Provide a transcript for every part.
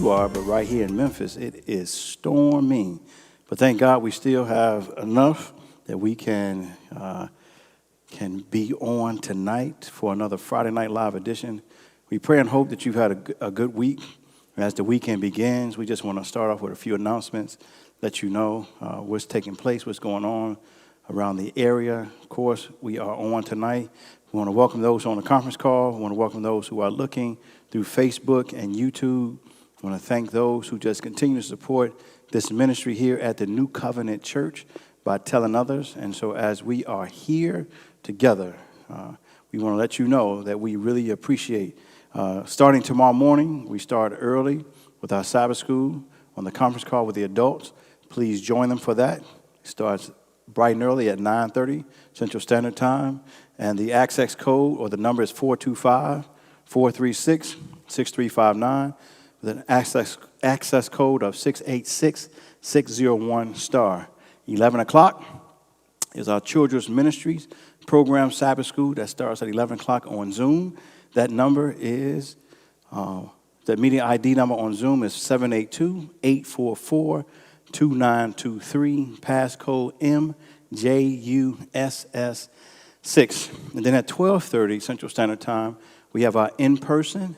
you are, but right here in Memphis, it is storming. But thank God we still have enough that we can be on tonight for another Friday Night Live edition. We pray and hope that you've had a good week. As the weekend begins, we just want to start off with a few announcements, let you know what's taking place, what's going on around the area. Of course, we are on tonight. We want to welcome those on the conference call. We want to welcome those who are looking through Facebook and YouTube. We want to thank those who just continue to support this ministry here at the New Covenant Church by telling others. And so as we are here together, we want to let you know that we really appreciate starting tomorrow morning. We start early with our Sabbath school on the conference call with the adults. Please join them for that. It starts bright and early at 9:30 Central Standard Time. And the access code or the number is 425-436-6359 with an access code of 686-601 *. 11 o'clock is our children's ministries program Sabbath school that starts at 11 o'clock on Zoom. That number is, the meeting ID number on Zoom is 782-844-2923, passcode MJUSS6. And then at 12:30 Central Standard Time, we have our in-person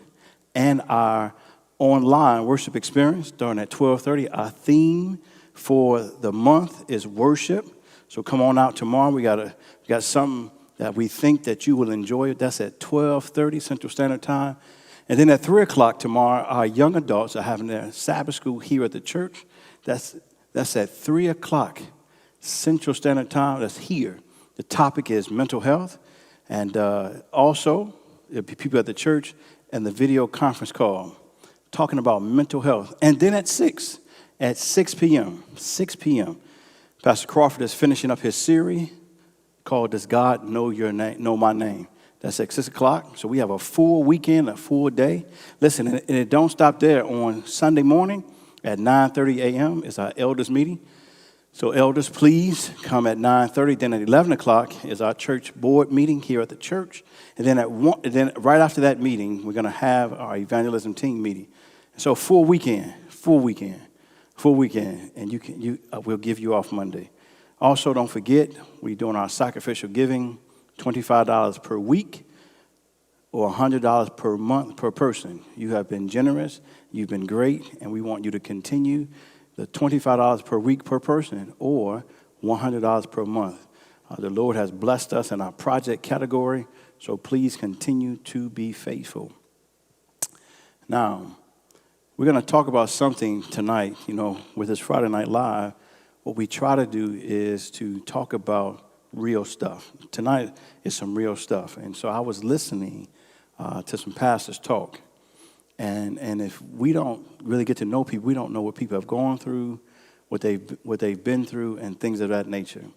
and our online worship experience starting at 12:30. Our theme for the month is worship. So come on out tomorrow. We got something that we think that you will enjoy. That's at 12:30 Central Standard Time. And then at 3 o'clock tomorrow, our young adults are having their Sabbath school here at the church. That's at 3 o'clock Central Standard Time. That's here. The topic is mental health. And also, there'll be people at the church and the video conference call talking about mental health. And then at 6 p.m., Pastor Crawford is finishing up his series called Does God Know Your Name? Know My Name? That's at 6 o'clock. So we have a full weekend, a full day. Listen, and it don't stop there. On Sunday morning at 9:30 a.m. is our elders meeting. So elders, please come at 9:30. Then at 11 o'clock is our church board meeting here at the church. And then right after that meeting, we're going to have our evangelism team meeting. So full weekend. And we'll give you off Monday. Also, don't forget, we're doing our sacrificial giving, $25 per week or $100 per month per person. You have been generous, you've been great, and we want you to continue the $25 per week per person or $100 per month. The Lord has blessed us in our project category, so please continue to be faithful. Now, we're going to talk about something tonight, with this Friday Night Live. What we try to do is to talk about real stuff. Tonight is some real stuff. And so I was listening to some pastors talk. And if we don't really get to know people, we don't know what people have gone through, what they've been through, and things of that nature.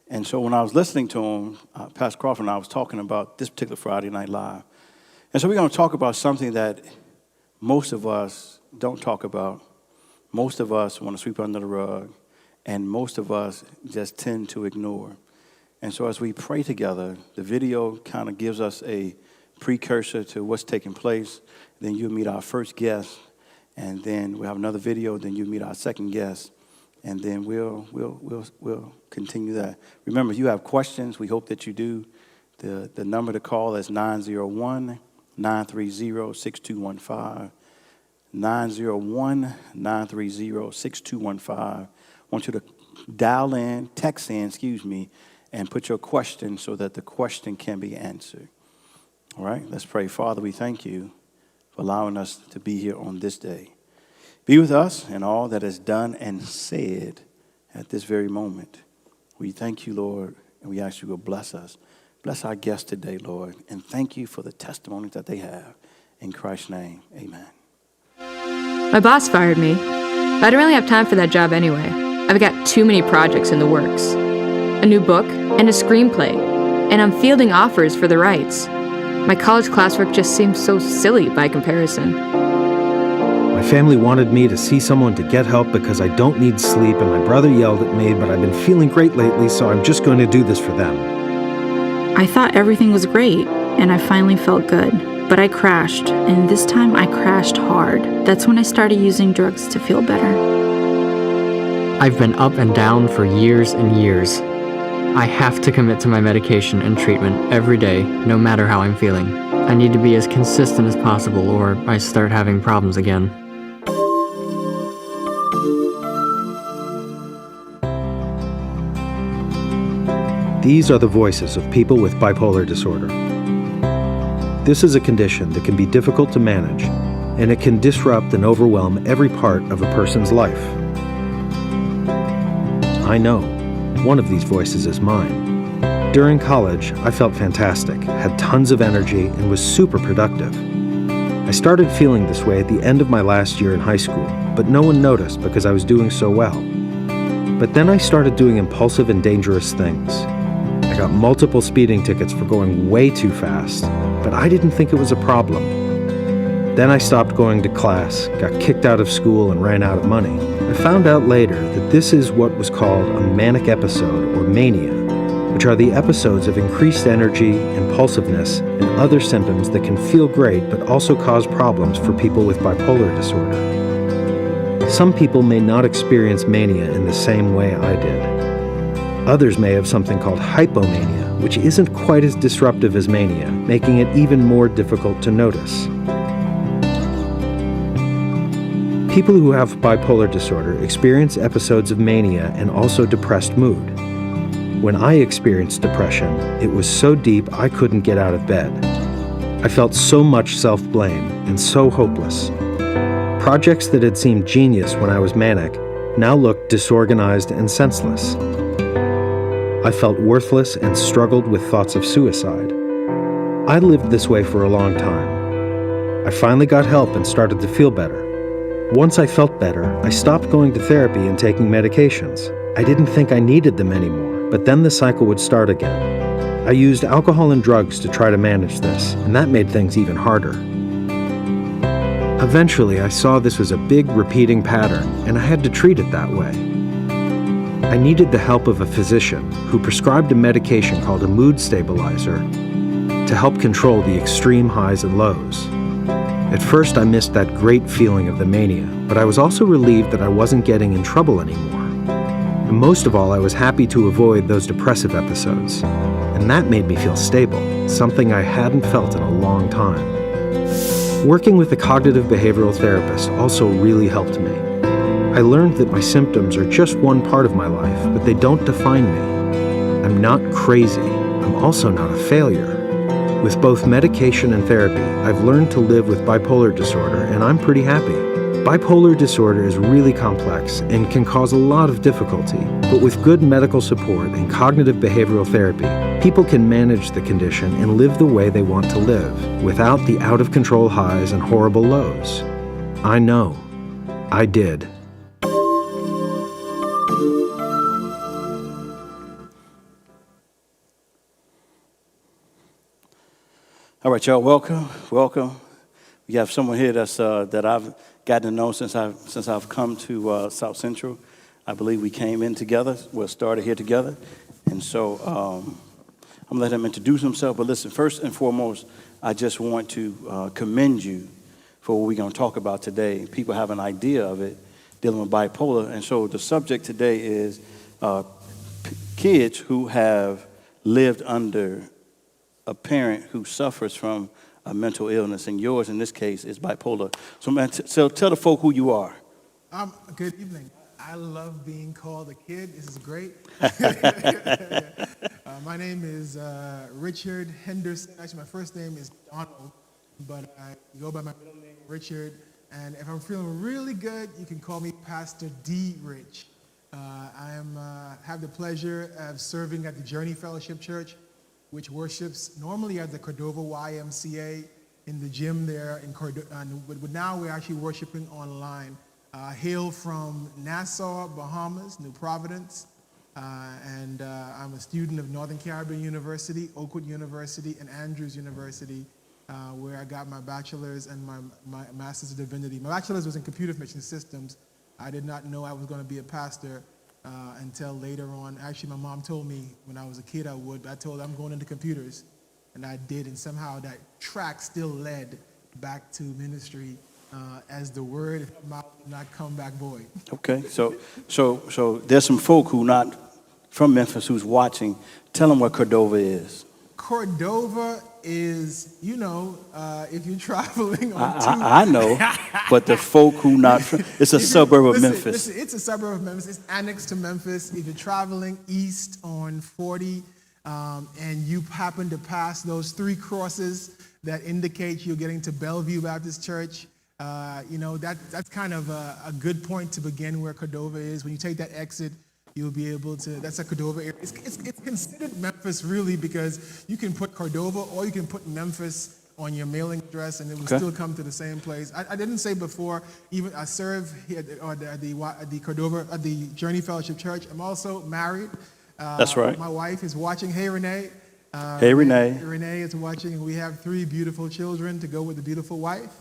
And so when I was listening to him, Pastor Crawford and I was talking about this particular Friday Night Live. And so we're going to talk about something that most of us don't talk about. Most of us want to sweep under the rug. And most of us just tend to ignore. And so as we pray together, the video kind of gives us a precursor to what's taking place. Then you'll meet our first guest, and then we'll have another video. Then you'll meet our second guest, and then we'll continue that. Remember, if you have questions, we hope that you do. The number to call is 901-930-6215. 901-930-6215. I want you to text in, and put your question so that the question can be answered. All right, let's pray. Father, we thank you for allowing us to be here on this day. Be with us in all that is done and said at this very moment. We thank you, Lord, and we ask you to bless us. Bless our guests today, Lord, and thank you for the testimonies that they have. In Christ's name, amen. My boss fired me, but I didn't really have time for that job anyway. I've got too many projects in the works. A new book and a screenplay, and I'm fielding offers for the rights. My college classwork just seems so silly by comparison. My family wanted me to see someone to get help because I don't need sleep, and my brother yelled at me, but I've been feeling great lately, so I'm just going to do this for them. I thought everything was great, and I finally felt good. But I crashed, and this time I crashed hard. That's when I started using drugs to feel better. I've been up and down for years and years. I have to commit to my medication and treatment every day, no matter how I'm feeling. I need to be as consistent as possible, or I start having problems again. These are the voices of people with bipolar disorder. This is a condition that can be difficult to manage, and it can disrupt and overwhelm every part of a person's life. I know one of these voices is mine. During college, I felt fantastic, had tons of energy, and was super productive. I started feeling this way at the end of my last year in high school, but no one noticed because I was doing so well. But then I started doing impulsive and dangerous things. I got multiple speeding tickets for going way too fast, but I didn't think it was a problem. Then I stopped going to class, got kicked out of school, and ran out of money. I found out later that this is what was called a manic episode, or mania, which are the episodes of increased energy, impulsiveness, and other symptoms that can feel great but also cause problems for people with bipolar disorder. Some people may not experience mania in the same way I did. Others may have something called hypomania, which isn't quite as disruptive as mania, making it even more difficult to notice. People who have bipolar disorder experience episodes of mania and also depressed mood. When I experienced depression, it was so deep I couldn't get out of bed. I felt so much self-blame and so hopeless. Projects that had seemed genius when I was manic now looked disorganized and senseless. I felt worthless and struggled with thoughts of suicide. I lived this way for a long time. I finally got help and started to feel better. Once I felt better, I stopped going to therapy and taking medications. I didn't think I needed them anymore, but then the cycle would start again. I used alcohol and drugs to try to manage this, and that made things even harder. Eventually, I saw this was a big repeating pattern, and I had to treat it that way. I needed the help of a physician who prescribed a medication called a mood stabilizer to help control the extreme highs and lows. At first, I missed that great feeling of the mania, but I was also relieved that I wasn't getting in trouble anymore. And most of all, I was happy to avoid those depressive episodes. And that made me feel stable, something I hadn't felt in a long time. Working with a cognitive behavioral therapist also really helped me. I learned that my symptoms are just one part of my life, but they don't define me. I'm not crazy. I'm also not a failure. With both medication and therapy, I've learned to live with bipolar disorder, and I'm pretty happy. Bipolar disorder is really complex and can cause a lot of difficulty, but with good medical support and cognitive behavioral therapy, people can manage the condition and live the way they want to live, without the out-of-control highs and horrible lows. I know. I did. All right, y'all, welcome. We have someone here that I've gotten to know since I've come to South Central. I believe we came in together. We started here together. And so I'm going to let him introduce himself. But listen, first and foremost, I just want to commend you for what we're going to talk about today. People have an idea of it, dealing with bipolar. And so the subject today is kids who have lived under a parent who suffers from a mental illness, and yours in this case is bipolar. So, man, so tell the folk who you are. Good evening. I love being called a kid. This is great. My name is Richard Henderson. Actually, my first name is Donald, but I go by my middle name, Richard. And if I'm feeling really good, you can call me Pastor D. Rich. I have the pleasure of serving at the Journey Fellowship Church, which worships normally at the Cordova YMCA in the gym there in Cordova, but now we're actually worshiping online. Hail from Nassau, Bahamas, New Providence, and I'm a student of Northern Caribbean University, Oakwood University, and Andrews University, where I got my bachelor's and my master's of divinity. My bachelor's was in computer information systems. I did not know I was going to be a pastor until later on. Actually, my mom told me when I was a kid I would. I told her I'm going into computers. and I did, and somehow that track still led back to ministry as the word of my mouth did not come back void. Okay, so there's some folk who not from Memphis who's watching. Tell them what Cordova is. Cordova is, if you're traveling on I know, but the folk who not from, it's a suburb of Memphis. Listen, it's a suburb of Memphis. It's annexed to Memphis. If you're traveling east on 40 and you happen to pass those 3 crosses that indicate you're getting to Bellevue Baptist Church, that's kind of a good point to begin where Cordova is. When you take that exit, you'll be able to, that's a Cordova area. It's considered Memphis really because you can put Cordova or you can put Memphis on your mailing address and it will still come to the same place. I didn't say before, even I serve here at the Cordova, at the Journey Fellowship Church. I'm also married. That's right. My wife is watching. Hey, Renee. Hey, Renee. Renee is watching, and we have 3 beautiful children to go with the beautiful wife.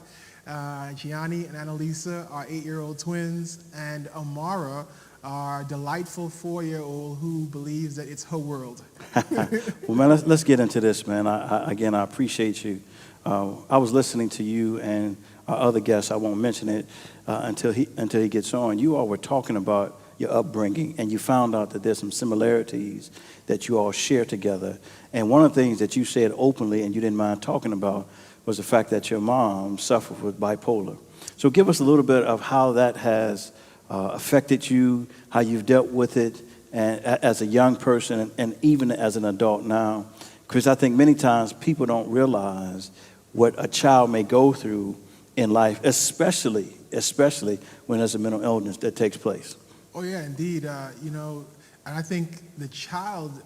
Gianni and Annalisa are 8-year-old twins, and Amara, our delightful 4-year-old who believes that it's her world. Well, man, let's get into this, man. I appreciate you. I was listening to you and our other guests. I won't mention it until he gets on. You all were talking about your upbringing, and you found out that there's some similarities that you all share together. And one of the things that you said openly, and you didn't mind talking about, was the fact that your mom suffered with bipolar. So give us a little bit of how that has affected you, how you've dealt with it, and as a young person and even as an adult now. Because I think many times people don't realize what a child may go through in life, especially when there's a mental illness that takes place. Oh, yeah, indeed. And I think the child,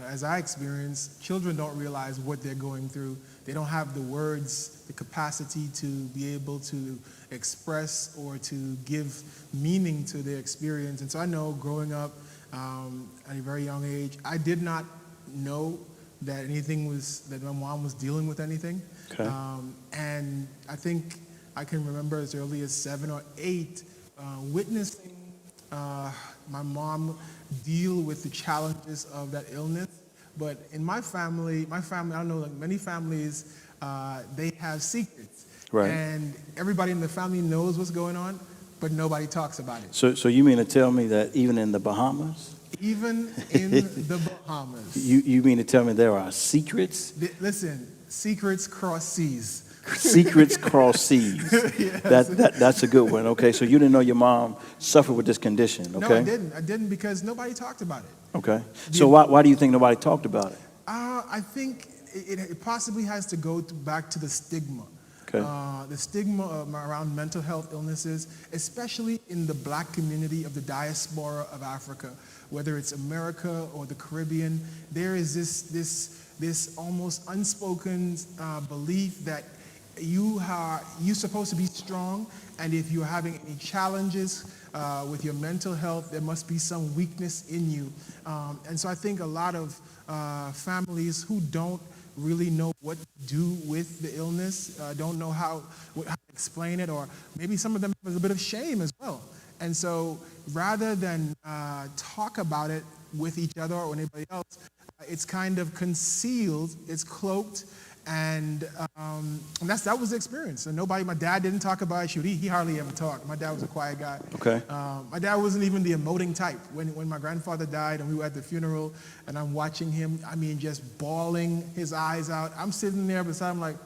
as I experience, children don't realize what they're going through. They don't have the words, the capacity to be able to express or to give meaning to their experience. And so I know growing up at a very young age, I did not know that that my mom was dealing with anything. Okay. And I think I can remember as early as 7 or 8 witnessing my mom deal with the challenges of that illness. But in my family, I don't know, like many families, they have secrets. Right. And everybody in the family knows what's going on, but nobody talks about it. So you mean to tell me that even in the Bahamas? Even in the Bahamas. You mean to tell me there are secrets? Listen, secrets cross seas. Secrets cross seas. Yes. That's a good one. Okay, so you didn't know your mom suffered with this condition, okay? No, I didn't. I didn't because nobody talked about it. Okay. So why do you think nobody talked about it? I think it possibly has to go back to the stigma. Okay. The stigma around mental health illnesses, especially in the Black community of the diaspora of Africa, whether it's America or the Caribbean, there is this almost unspoken belief that you're supposed to be strong, and if you're having any challenges with your mental health, there must be some weakness in you. And so I think a lot of families who don't really know what to do with the illness, don't know how to explain it, or maybe some of them have a bit of shame as well. And so rather than talk about it with each other or anybody else, it's kind of concealed, it's cloaked, and that was the experience. And my dad didn't talk about it. He hardly ever talked. My dad was a quiet guy. Okay. My dad wasn't even the emoting type. When my grandfather died and we were at the funeral and I'm watching him, just bawling his eyes out. I'm sitting there beside him like,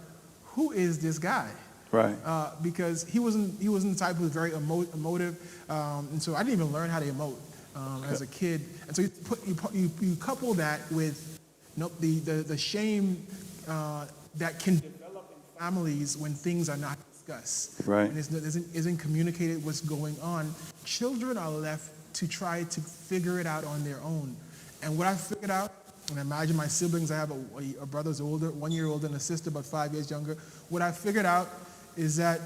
who is this guy? Right. Because he wasn't the type who was very emotive. And so I didn't even learn how to emote as a kid. And so you couple that with the shame that can develop in families when things are not discussed. Right. And isn't communicated what's going on. Children are left to try to figure it out on their own. And what I figured out, and I imagine my siblings, I have a brother's older, 1 year older, and a sister about 5 years younger. What I figured out is that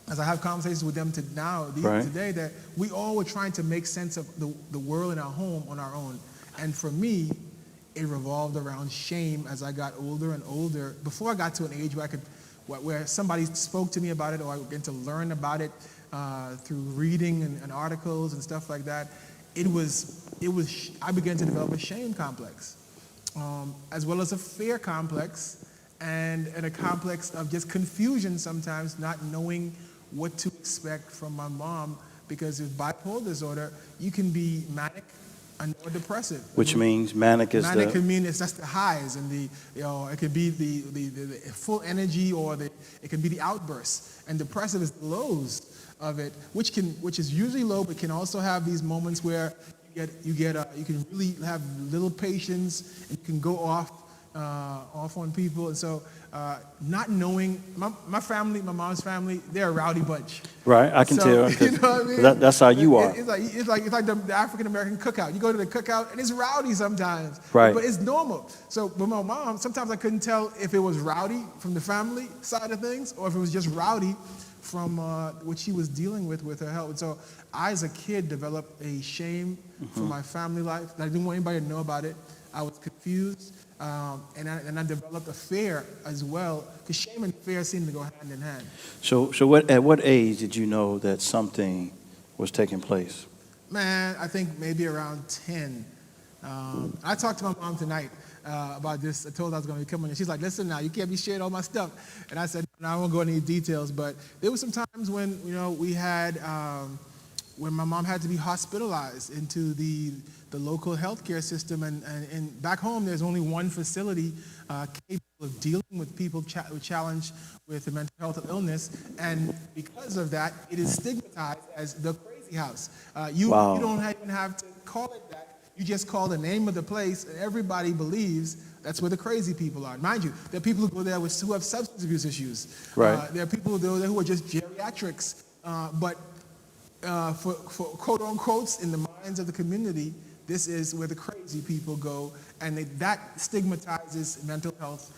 as I have conversations with them today, that we all were trying to make sense of the world in our home on our own. And for me, it revolved around shame as I got older and older. Before I got to an age where somebody spoke to me about it, or I began to learn about it through reading and articles and stuff like that, I began to develop a shame complex. as well as a fear complex and a complex of just confusion sometimes, not knowing what to expect from my mom, because with bipolar disorder, you can be manic or depressive. Which means manic is Manic the... can mean it's just the highs and it could be the full energy, or it can be the outbursts. And depressive is the lows of it, which is usually low, but can also have these moments where you can really have little patience and you can go off on people. And so not knowing, my family, my mom's family, they're a rowdy bunch. Right, I can tell. You know what I mean? That's how you are. It's like the African American cookout. You go to the cookout and it's rowdy sometimes. Right. But it's normal. So with my mom, sometimes I couldn't tell if it was rowdy from the family side of things or if it was just rowdy from what she was dealing with her health. And so I, as a kid, developed a shame for my family life. I didn't want anybody to know about it. I was confused. And I developed a fear as well, because shame and fear seem to go hand in hand. So at what age did you know that something was taking place? Man, I think maybe around 10. I talked to my mom tonight about this. I told her I was going to come on, and she's like, "Listen now, you can't be sharing all my stuff." And I said, "No, I won't go into any details." But there were some times when we had when my mom had to be hospitalized into the local healthcare system, and back home there's only one facility capable of dealing with people challenged with a mental health or illness, and because of that, it is stigmatized as the crazy house. You don't even have to call it that. You just call the name of the place, and everybody believes that's where the crazy people are. Mind you, there are people who go there who have substance abuse issues. Right. There are people who go there who are just geriatrics, but for quote unquotes in the minds of the community, this is where the crazy people go, and that stigmatizes mental health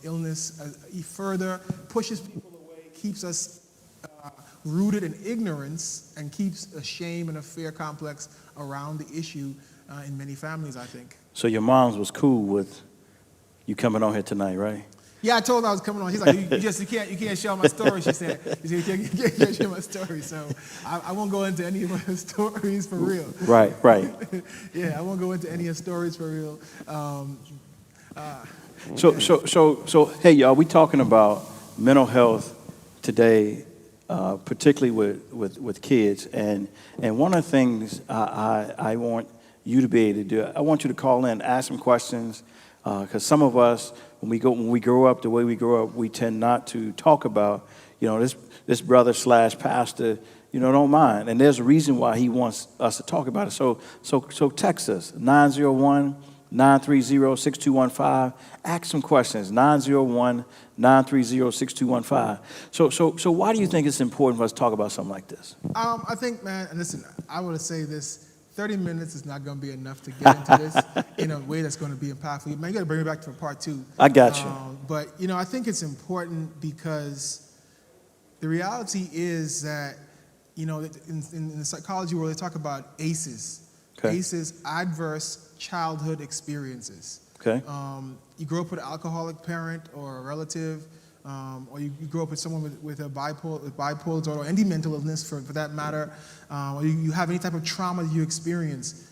illness further, pushes people away, keeps us rooted in ignorance, and keeps a shame and a fear complex around the issue in many families, I think. So your mom's was cool with you coming on here tonight, right? Yeah, I told her I was coming on. She's like, you can't share my story. She said, you can't share my story. So I won't go into any of my stories for real. Right. Yeah, I won't go into any of stories for real. So hey y'all, we talking about mental health today, particularly with kids, and one of the things I want you to be able to do, I want you to call in, ask some questions, because some of us, when we grow up the way we grow up, we tend not to talk about, this brother / pastor, don't mind. And there's a reason why he wants us to talk about it. So text us, 901-930-6215. Ask some questions, 901-930-6215. So why do you think it's important for us to talk about something like this? I think, man, and listen, I want to say this. 30 minutes is not going to be enough to get into this in a way that's going to be impactful. Man, you got to bring it back to part 2. I got you. But, I think it's important because the reality is that, in the psychology world, they talk about ACEs. Okay. ACEs, adverse childhood experiences. Okay. You grow up with an alcoholic parent or a relative, or you grow up with someone with a bipolar disorder, or any mental illness for that matter, or you have any type of trauma that you experience.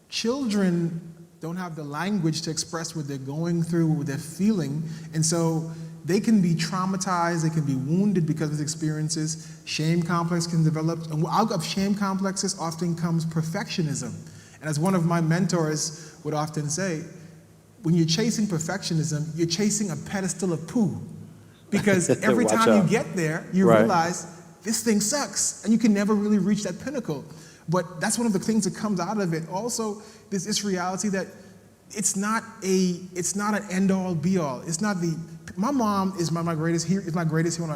Children don't have the language to express what they're going through, what they're feeling, and so they can be traumatized, they can be wounded because of these experiences. Shame complex can develop, and out of shame complexes often comes perfectionism. And as one of my mentors would often say, when you're chasing perfectionism, you're chasing a pedestal of poo. Because every time you get there, you realize this thing sucks, and you can never really reach that pinnacle. But that's one of the things that comes out of it. Also, there's this reality that it's not an end-all, be-all. It's not my mom is my greatest hero, one of my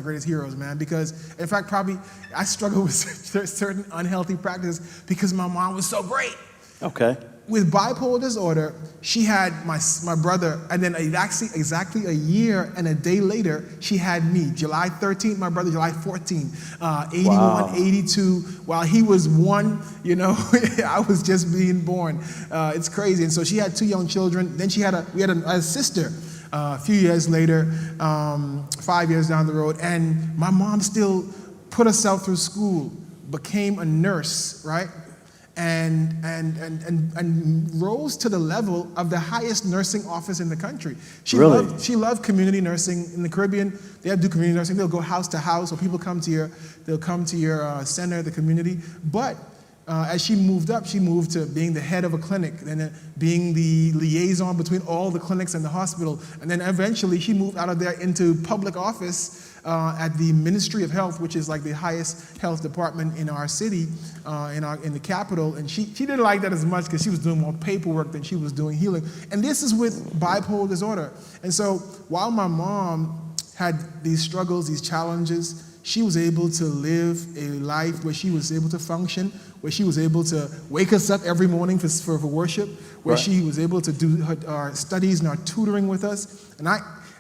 greatest heroes, man. Because in fact, probably I struggle with certain unhealthy practices because my mom was so great. Okay. With bipolar disorder, she had my brother, and then exactly a year and a day later, she had me. July 13th, my brother, July 14th, 81, wow. 82. While he was 1, I was just being born. It's crazy. And so she had 2 young children. Then we had a sister a few years later, 5 years down the road. And my mom still put herself through school, became a nurse, right? and rose to the level of the highest nursing office in the country. She Really? She loved community nursing in the Caribbean. They do community nursing. They'll go house to house, or people come to your center, the community. But as she moved up, she moved to being the head of a clinic, and then being the liaison between all the clinics and the hospital. And then eventually she moved out of there into public office at the Ministry of Health, which is like the highest health department in our city, in the capital. And she didn't like that as much because she was doing more paperwork than she was doing healing. And this is with bipolar disorder. And so while my mom had these struggles, these challenges, she was able to live a life where she was able to function, where she was able to wake us up every morning for worship, where she was able to do our studies and our tutoring with us. And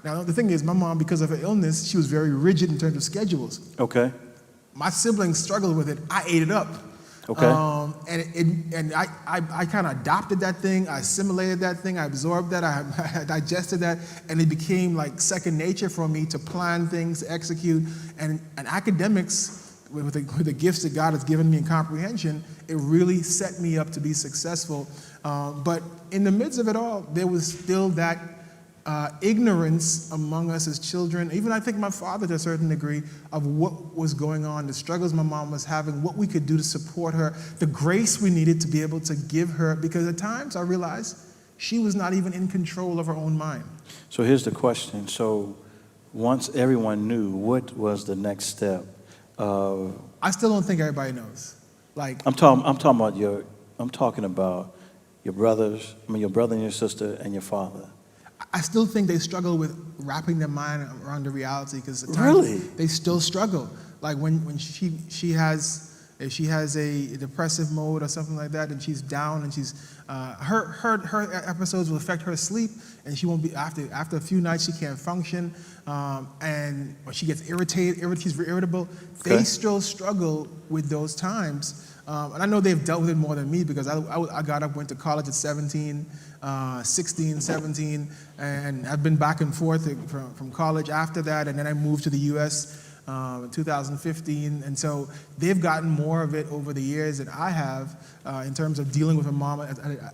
now the thing is, my mom, because of her illness, she was very rigid in terms of schedules. Okay. My siblings struggled with it. I ate it up. Okay. And I kind of adopted that thing. I assimilated that thing. I absorbed that. I digested that, and it became like second nature for me to plan things, to execute. And academics, with the gifts that God has given me in comprehension, it really set me up to be successful. But in the midst of it all, there was still that ignorance among us as children, even I think my father to a certain degree, of what was going on, the struggles my mom was having, what we could do to support her, the grace we needed to be able to give her, because at times I realized she was not even in control of her own mind. So here's the question. So once everyone knew, what was the next step? I still don't think everybody knows. Like I'm talking about your brothers, your brother and your sister and your father. I still think they struggle with wrapping their mind around the reality, because at times Really? they still struggle. Like when she has, if she has a depressive mode or something like that, and she's down, and she's her episodes will affect her sleep, and she won't be after a few nights she can't function, or she gets irritated. She's very irritable. Okay. They still struggle with those times. And I know they've dealt with it more than me, because I got up, went to college at 17, 16, 17, and I've been back and forth from college after that, and then I moved to the U.S. In 2015, and so they've gotten more of it over the years than I have in terms of dealing with my mom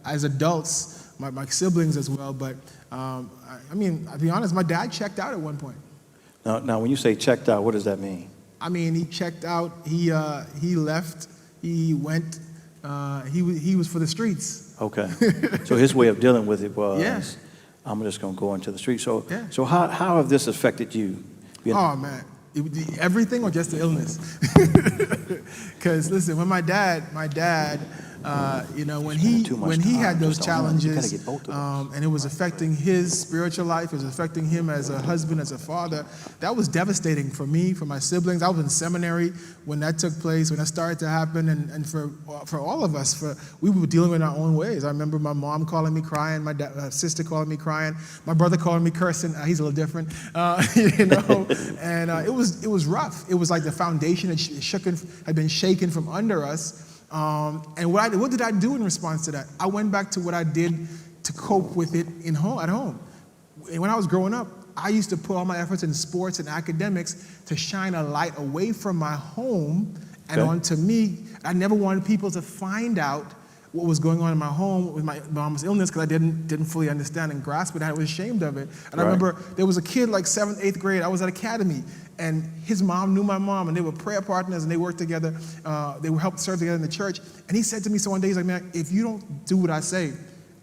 as adults, my siblings as well. But I mean, I'll be honest, my dad checked out at one point. Now, when you say checked out, what does that mean? I mean, he checked out. He left. He went. He was for the streets. Okay. So his way of dealing with it was, Yeah. I'm just going to go into the street. So, Yeah. so how have this affected you? Oh man, everything or just the illness? Because listen, when my dad, when he had those challenges, and it was affecting his spiritual life, it was affecting him as a husband, as a father, that was devastating for me, for my siblings. I was in seminary when that took place, when that started to happen, and for all of us, we were dealing in our own ways. I remember my mom calling me crying, my sister calling me crying, my brother calling me cursing. He's a little different, and it was rough. It was like the foundation had been shaken from under us. And what did I do in response to that? I went back to what I did to cope with it at home. And when I was growing up, I used to put all my efforts in sports and academics to shine a light away from my home and onto me. I never wanted people to find out what was going on in my home with my mom's illness, because I didn't fully understand and grasp it. I was ashamed of it. And I remember there was a kid like 7th, 8th grade. I was at academy, and his mom knew my mom, and they were prayer partners, and they worked together. They were helped serve together in the church. And he said to me, so one day, he's like, man, if you don't do what I say,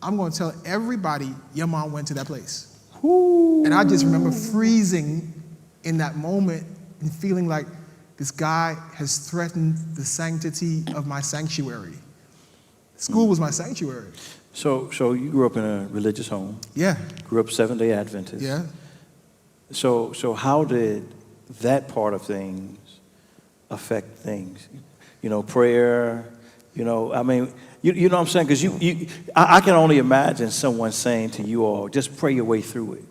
I'm going to tell everybody your mom went to that place. Ooh. And I just remember freezing in that moment and feeling like this guy has threatened the sanctity of my sanctuary. School was my sanctuary. So you grew up in a religious home. Yeah. Grew up Seventh-day Adventist. Yeah. So how did that part of things affect things? Prayer. I mean, you know what I'm saying? Because I can only imagine someone saying to you all, just pray your way through it.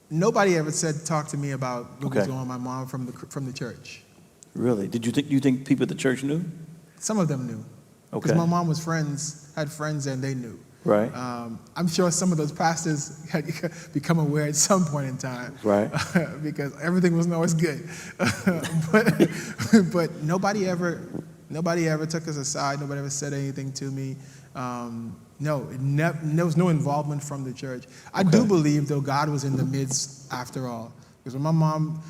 Nobody ever talk to me about what was going on with my mom from the church. Really? Did you think people at the church knew? Some of them knew. Okay. Because my mom had friends, and they knew. Right. I'm sure some of those pastors had become aware at some point in time. Right. Because everything wasn't always good. but nobody ever took us aside. Nobody ever said anything to me. No, there was no involvement from the church. I do believe, though, God was in the midst after all. Because when my mom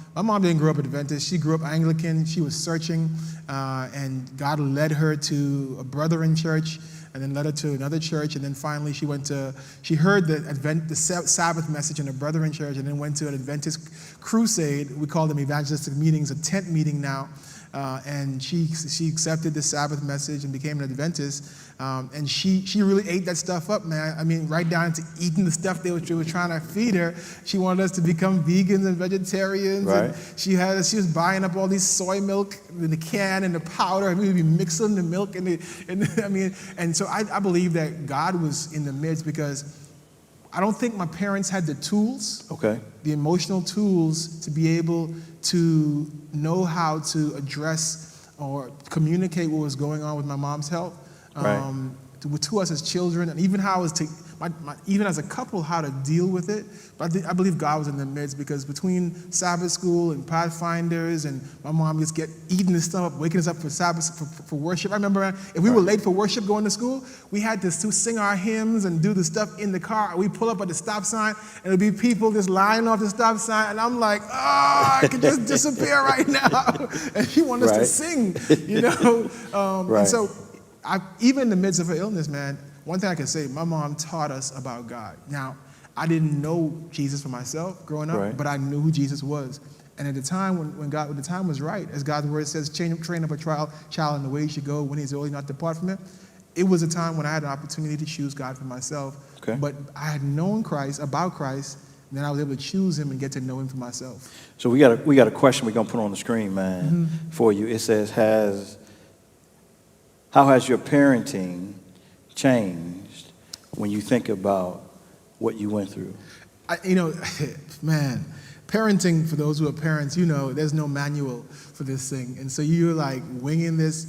didn't grow up Adventist. She grew up Anglican. She was searching, and God led her to a Brethren church, and then led her to another church, and then finally she heard the Sabbath message in a Brethren church, and then went to an Adventist crusade. We call them evangelistic meetings, a tent meeting now. And she accepted the Sabbath message and became an Adventist. And she really ate that stuff up, man. I mean, right down to eating the stuff they were trying to feed her. She wanted us to become vegans and vegetarians. Right. And she was buying up all these soy milk in the can and the powder, and we'd be mixing the milk and so I believe that God was in the midst, because I don't think my parents had the tools, the emotional tools, to be able to know how to address or communicate what was going on with my mom's health. To us as children, and even how even as a couple, how to deal with it. But I believe God was in the midst, because between Sabbath school and Pathfinders, and my mom just eating this stuff up, waking us up for Sabbath, for worship. I remember if we were late for worship going to school, we had to sing our hymns and do the stuff in the car. We pull up at the stop sign, and there'd be people just lying off the stop sign, and I'm like, I could just disappear right now. And she wanted us to sing, And so, even in the midst of her illness, man, one thing I can say, my mom taught us about God. Now, I didn't know Jesus for myself growing up, but I knew who Jesus was. And at the time when the time was right, as God's word says, train up a child in the way he should go, when he's old, not depart from it. It was a time when I had an opportunity to choose God for myself. But I had known Christ, about Christ, and then I was able to choose him and get to know him for myself. So we got a question we're gonna put on the screen, man, for you. It says, how has your parenting changed when you think about what you went through? Man, parenting, for those who are parents, there's no manual for this thing. And so you're like winging this.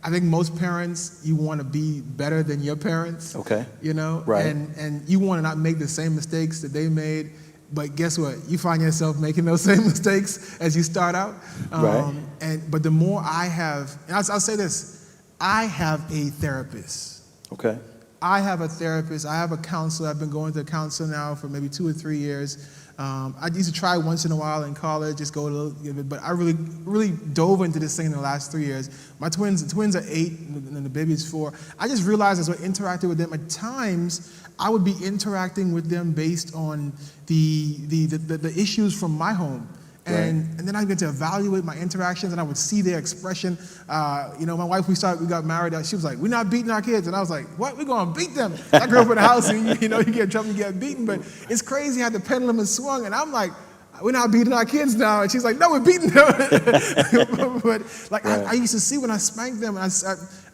I think most parents, you want to be better than your parents. Right. And you want to not make the same mistakes that they made. But guess what? You find yourself making those same mistakes as you start out. But the more I have, and I'll say this, I have a therapist. I have a therapist. I have a counselor. I've been going to a counselor now for maybe 2 or 3 years. I used to try once in a while in college, just go a little bit, but I really dove into this thing in the last 3 years. The twins are 8, and the baby is 4. I just realized as I interacted with them, at times I would be interacting with them based on the issues from my home. And then I get to evaluate my interactions, and I would see their expression. My wife, we got married. She was like, "We're not beating our kids," and I was like, "What? We're gonna beat them?" I grew up in a house, and you get in trouble, you get beaten. But it's crazy how the pendulum has swung, and I'm like, "We're not beating our kids now," and she's like, "No, we're beating them." But I used to see when I spanked them, and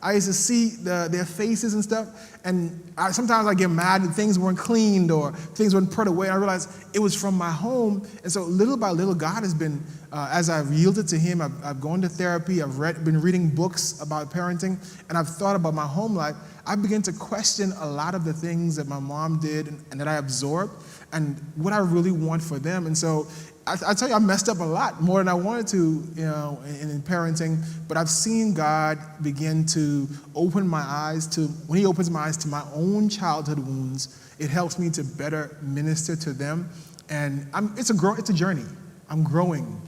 I used to see their faces and stuff, and sometimes I get mad and things weren't cleaned or things weren't put away. I realized it was from my home, and so little by little, God has been, as I've yielded to Him, I've gone to therapy, I've been reading books about parenting, and I've thought about my home life. I began to question a lot of the things that my mom did and that I absorbed, and what I really want for them. And so I tell you, I messed up a lot more than I wanted to, in parenting. But I've seen God begin to open my eyes to, when He opens my eyes to my own childhood wounds, it helps me to better minister to them. And it's a journey. I'm growing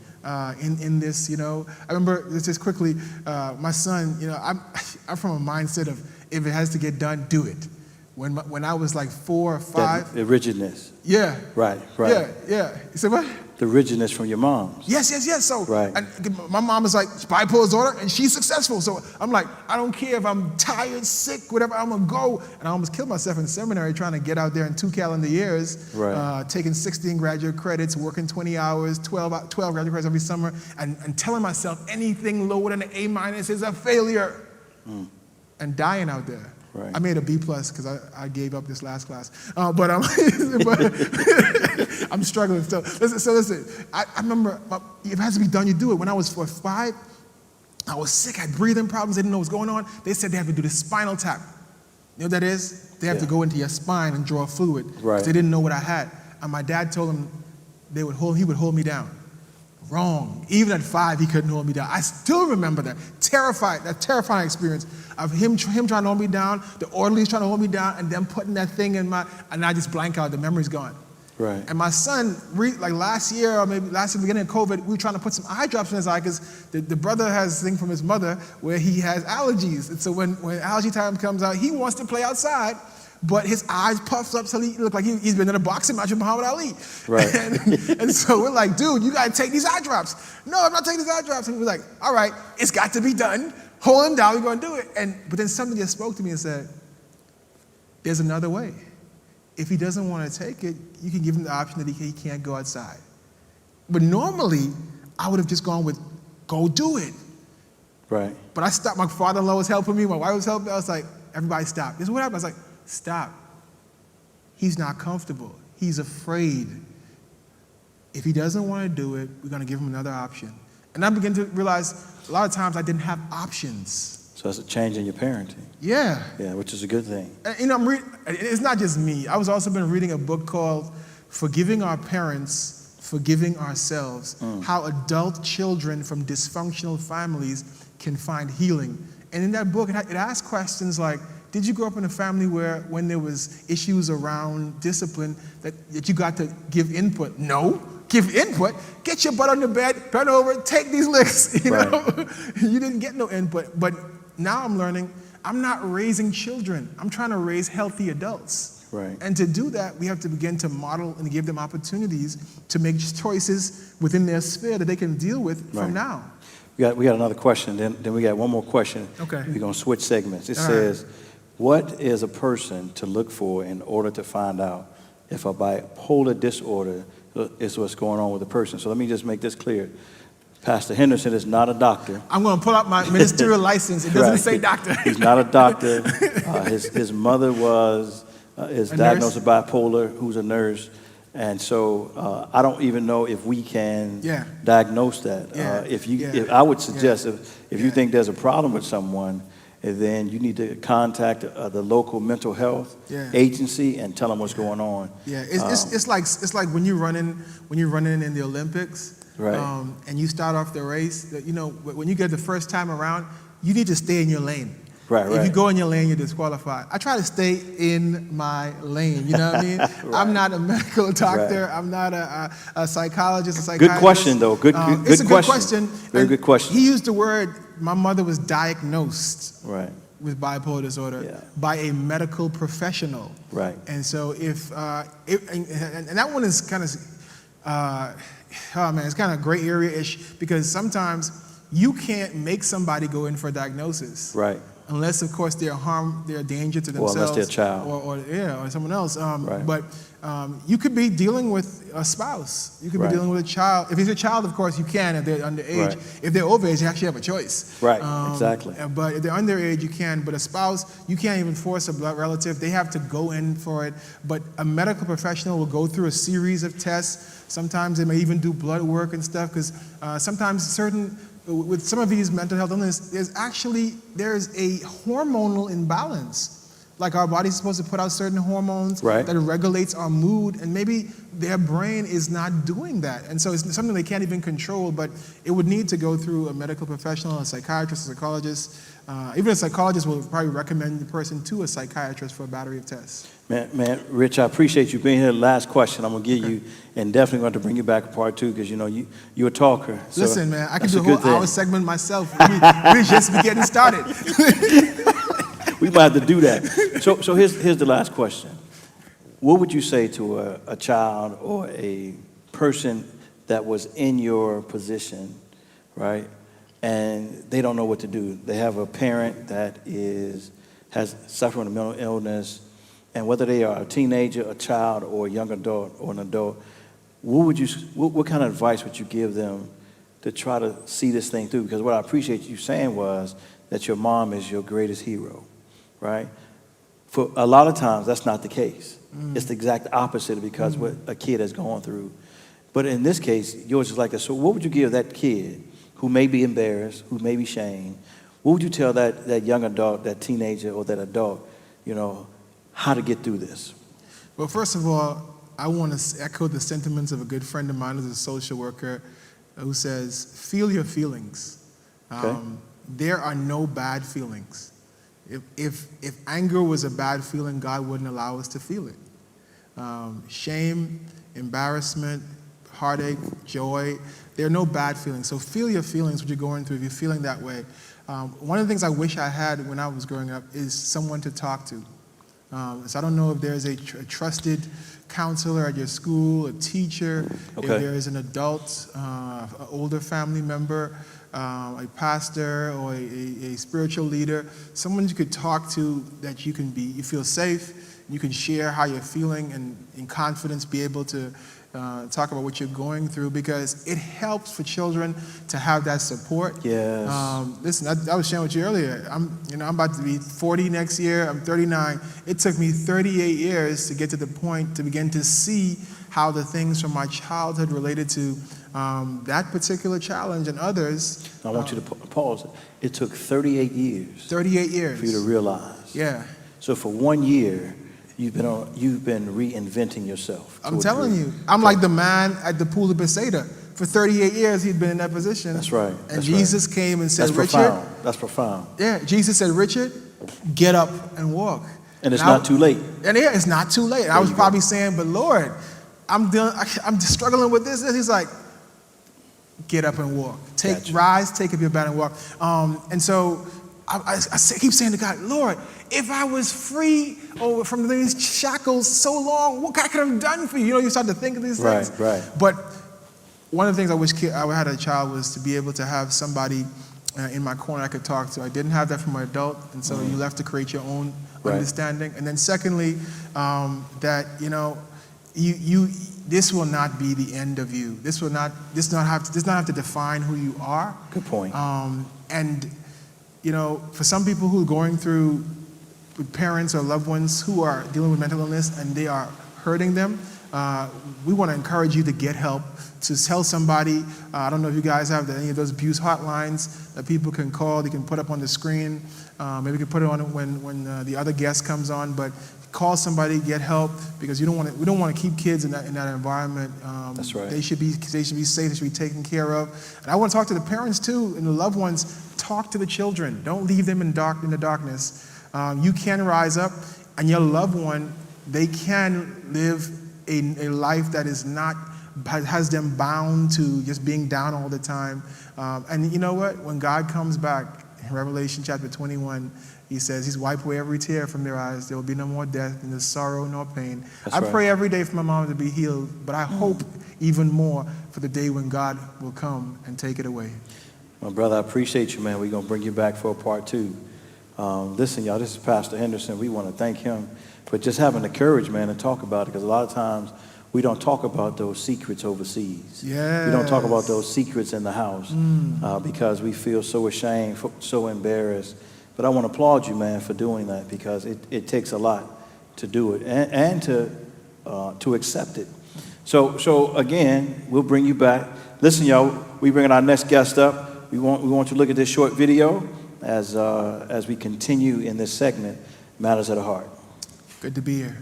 in this. I remember just quickly, my son. I'm from a mindset of, if it has to get done, do it. When I was like 4 or 5. The rigidness. Yeah. Right. Yeah. You said what? The rigidness from your mom. Yes. So and my mom is like bipolar daughter, and she's successful. So I'm like, I don't care if I'm tired, sick, whatever, I'm going to go. And I almost killed myself in seminary trying to get out there in 2 calendar years, taking 16 graduate credits, working 20 hours, 12 graduate credits every summer, and telling myself anything lower than an A- is a failure. And dying out there. I made a B+ because I gave up this last class. But I'm struggling still. Listen, I remember, if it has to be done, you do it. When I was 5, I was sick. I had breathing problems. They didn't know what was going on. They said they had to do the spinal tap. You know what that is? They have to go into your spine and draw fluid. 'Cause Right. they didn't know what I had. And my dad told him he would hold me down. Wrong. Even at 5, he couldn't hold me down. I still remember that terrifying experience of him trying to hold me down, the orderlies trying to hold me down, and them putting that thing and I just blank out. The memory's gone. Right. And my son, like last year, or maybe last year, beginning of COVID, we were trying to put some eye drops in his eye because the brother has a thing from his mother where he has allergies. And so when allergy time comes out, he wants to play outside, but his eyes puffs up so he look like he's been in a boxing match with Muhammad Ali. Right. And so we're like, dude, you got to take these eye drops. No, I'm not taking these eye drops. And we're like, all right, it's got to be done. Hold him down, we're going to do it. But then something just spoke to me and said, there's another way. If he doesn't want to take it, you can give him the option that he can't go outside. But normally, I would have just gone with, go do it. Right. But I stopped. My father-in-law was helping me. My wife was helping me. I was like, everybody stop. This is what happened. I was like, stop. He's not comfortable. He's afraid. If he doesn't want to do it, we're going to give him another option. And I began to realize a lot of times I didn't have options. So it's a change in your parenting. Yeah. Yeah, which is a good thing. And, it's not just me. I was also been reading a book called Forgiving Our Parents, Forgiving Ourselves, How Adult Children from Dysfunctional Families Can Find Healing. And in that book, it asks questions like, did you grow up in a family where when there was issues around discipline that you got to give input? No. Give input. Get your butt on the bed, bend over, take these licks. You know, you didn't get no input. But now I'm learning I'm not raising children. I'm trying to raise healthy adults. Right. And to do that, we have to begin to model and give them opportunities to make choices within their sphere that they can deal with from now. We got another question. Then we got one more question. Okay. We're going to switch segments. It All says, what is a person to look for in order to find out if a bipolar disorder is what's going on with the person? So let me just make this clear. Pastor Henderson is not a doctor. I'm going to pull out my ministerial license. It doesn't say doctor. He's not a doctor. His mother is diagnosed with bipolar, who's a nurse. And so I don't even know if we can diagnose that. If I would suggest if you think there's a problem with someone, then you need to contact the local mental health agency and tell them what's going on. Yeah, it's like when you're running in the Olympics, and you start off the race. When you get the first time around, you need to stay in your lane. Right. If you go in your lane, you're disqualified. I try to stay in my lane. You know what I mean? I'm not a medical doctor. I'm not a psychologist, a psychiatrist. Good question, though. It's a good question. Very good question. He used the word. My mother was diagnosed with bipolar disorder by a medical professional. Right. And so and that one is kind of, it's kind of gray area-ish because sometimes you can't make somebody go in for a diagnosis. Right. Unless, of course, they're a danger to themselves. Or unless they're a child. Or someone else. But you could be dealing with a spouse. You could be dealing with a child. If it's a child, of course, you can if they're underage. Right. If they're overage, you actually have a choice. Right, exactly. But if they're underage, you can. But a spouse, you can't even force a blood relative. They have to go in for it. But a medical professional will go through a series of tests. Sometimes they may even do blood work and stuff because sometimes with some of these mental health illness, there's a hormonal imbalance. Like our body's supposed to put out certain hormones that regulates our mood, and maybe their brain is not doing that. And so it's something they can't even control, but it would need to go through a medical professional, a psychiatrist, a psychologist. Even a psychologist will probably recommend the person to a psychiatrist for a battery of tests. Man, Rich, I appreciate you being here. Last question I'm going to give you, and definitely going to bring you back a part 2 because, you're a talker. So listen, man, I can do a whole hour segment myself. We just be getting started. We might have to do that. So here's the last question. What would you say to a child or a person that was in your position, right, and they don't know what to do? They have a parent that has suffered from a mental illness, and whether they are a teenager, a child, or a young adult, or an adult, what kind of advice would you give them to try to see this thing through? Because what I appreciate you saying was that your mom is your greatest hero, right? For a lot of times, that's not the case. It's the exact opposite because what a kid has gone through. But in this case, yours is like that. So what would you give that kid who may be embarrassed, who may be shamed? What would you tell that young adult, that teenager, or that adult how to get through this. Well, first of all, I want to echo the sentiments of a good friend of mine who's a social worker who says, feel your feelings. Okay. There are no bad feelings. If anger was a bad feeling, God wouldn't allow us to feel it. Shame, embarrassment, heartache, joy, there are no bad feelings. So feel your feelings, what you're going through, if you're feeling that way. One of the things I wish I had when I was growing up is someone to talk to. So I don't know if there's a trusted counselor at your school, a teacher, if there is an adult, an older family member, a pastor, or a spiritual leader, someone you could talk to that you feel safe, you can share how you're feeling and in confidence be able to talk about what you're going through, because it helps for children to have that support. Yes. Listen, I was sharing with you earlier. I'm about to be 40 next year. I'm 39. It took me 38 years to get to the point to begin to see how the things from my childhood related to that particular challenge and others. I want you to pause it. It took 38 years. 38 years. For you to realize. Yeah. So for 1 year, you've been reinventing yourself. I'm telling you, I'm like the man at the pool of Bethesda. For 38 years, he'd been in that position. That's right. And Jesus came and said, That's Richard. profound. That's profound. Yeah, Jesus said, Richard, get up and walk. And it's not too late. And yeah, it's not too late. I was probably saying, but Lord, I'm just struggling with this. He's like, get up and walk. Rise, take up your bed and walk. And so I keep saying to God, Lord, if I was free from these shackles so long, what I could have done for you? You start to think of these things. Right. But one of the things I wish I had a child was to be able to have somebody in my corner I could talk to. I didn't have that from my adult, and so you left to create your own understanding. And then secondly, that this will not be the end of you. This not have to define who you are. Good point. And for some people who are going through with parents or loved ones who are dealing with mental illness and they are hurting them, we want to encourage you to get help, to tell somebody. I don't know if you guys have any of those abuse hotlines that people can call. They can put up on the screen. Maybe we can put it on when the other guest comes on. But call somebody, get help, because we don't want to keep kids in that environment. That's right. They should be safe. They should be taken care of. And I want to talk to the parents too and the loved ones. Talk to the children. Don't leave them in the darkness. You can rise up, and your loved one, they can live a life that has them bound to just being down all the time. And you know what? When God comes back, in Revelation chapter 21, he says he's wiped away every tear from their eyes. There will be no more death, neither sorrow nor pain. I pray every day for my mom to be healed, but I hope even more for the day when God will come and take it away. Well, brother, I appreciate you, man. We're going to bring you back for a part 2. Listen, y'all, this is Pastor Henderson. We want to thank him for just having the courage, man, to talk about it, because a lot of times we don't talk about those secrets overseas. Yes. We don't talk about those secrets in the house because we feel so ashamed, so embarrassed. But I want to applaud you, man, for doing that, because it takes a lot to do it and to accept it. So again, we'll bring you back. Listen, y'all, we bringing our next guest up. We want you to look at this short video as we continue in this segment, Matters of the Heart. Good to be here.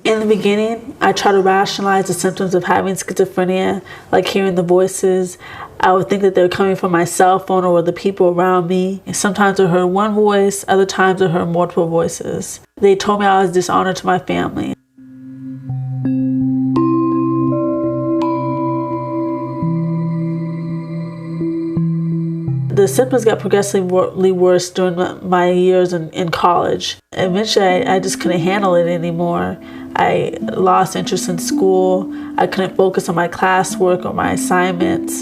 In the beginning, I tried to rationalize the symptoms of having schizophrenia, like hearing the voices. I would think that they were coming from my cell phone or the people around me. Sometimes I heard one voice, other times I heard multiple voices. They told me I was dishonored to my family. The symptoms got progressively worse during my years in college. Eventually, I just couldn't handle it anymore. I lost interest in school. I couldn't focus on my classwork or my assignments,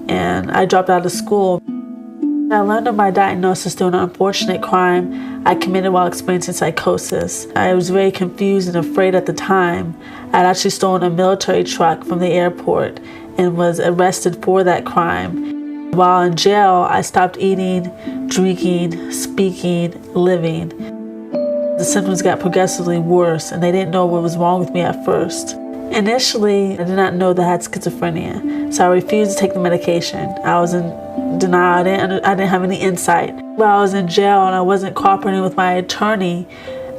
and I dropped out of school. I learned of my diagnosis through an unfortunate crime I committed while experiencing psychosis. I was very confused and afraid at the time. I'd actually stolen a military truck from the airport and was arrested for that crime. While in jail, I stopped eating, drinking, speaking, living. The symptoms got progressively worse, and they didn't know what was wrong with me at first. Initially, I did not know that I had schizophrenia, so I refused to take the medication. I was in denial. I didn't have any insight. While I was in jail and I wasn't cooperating with my attorney,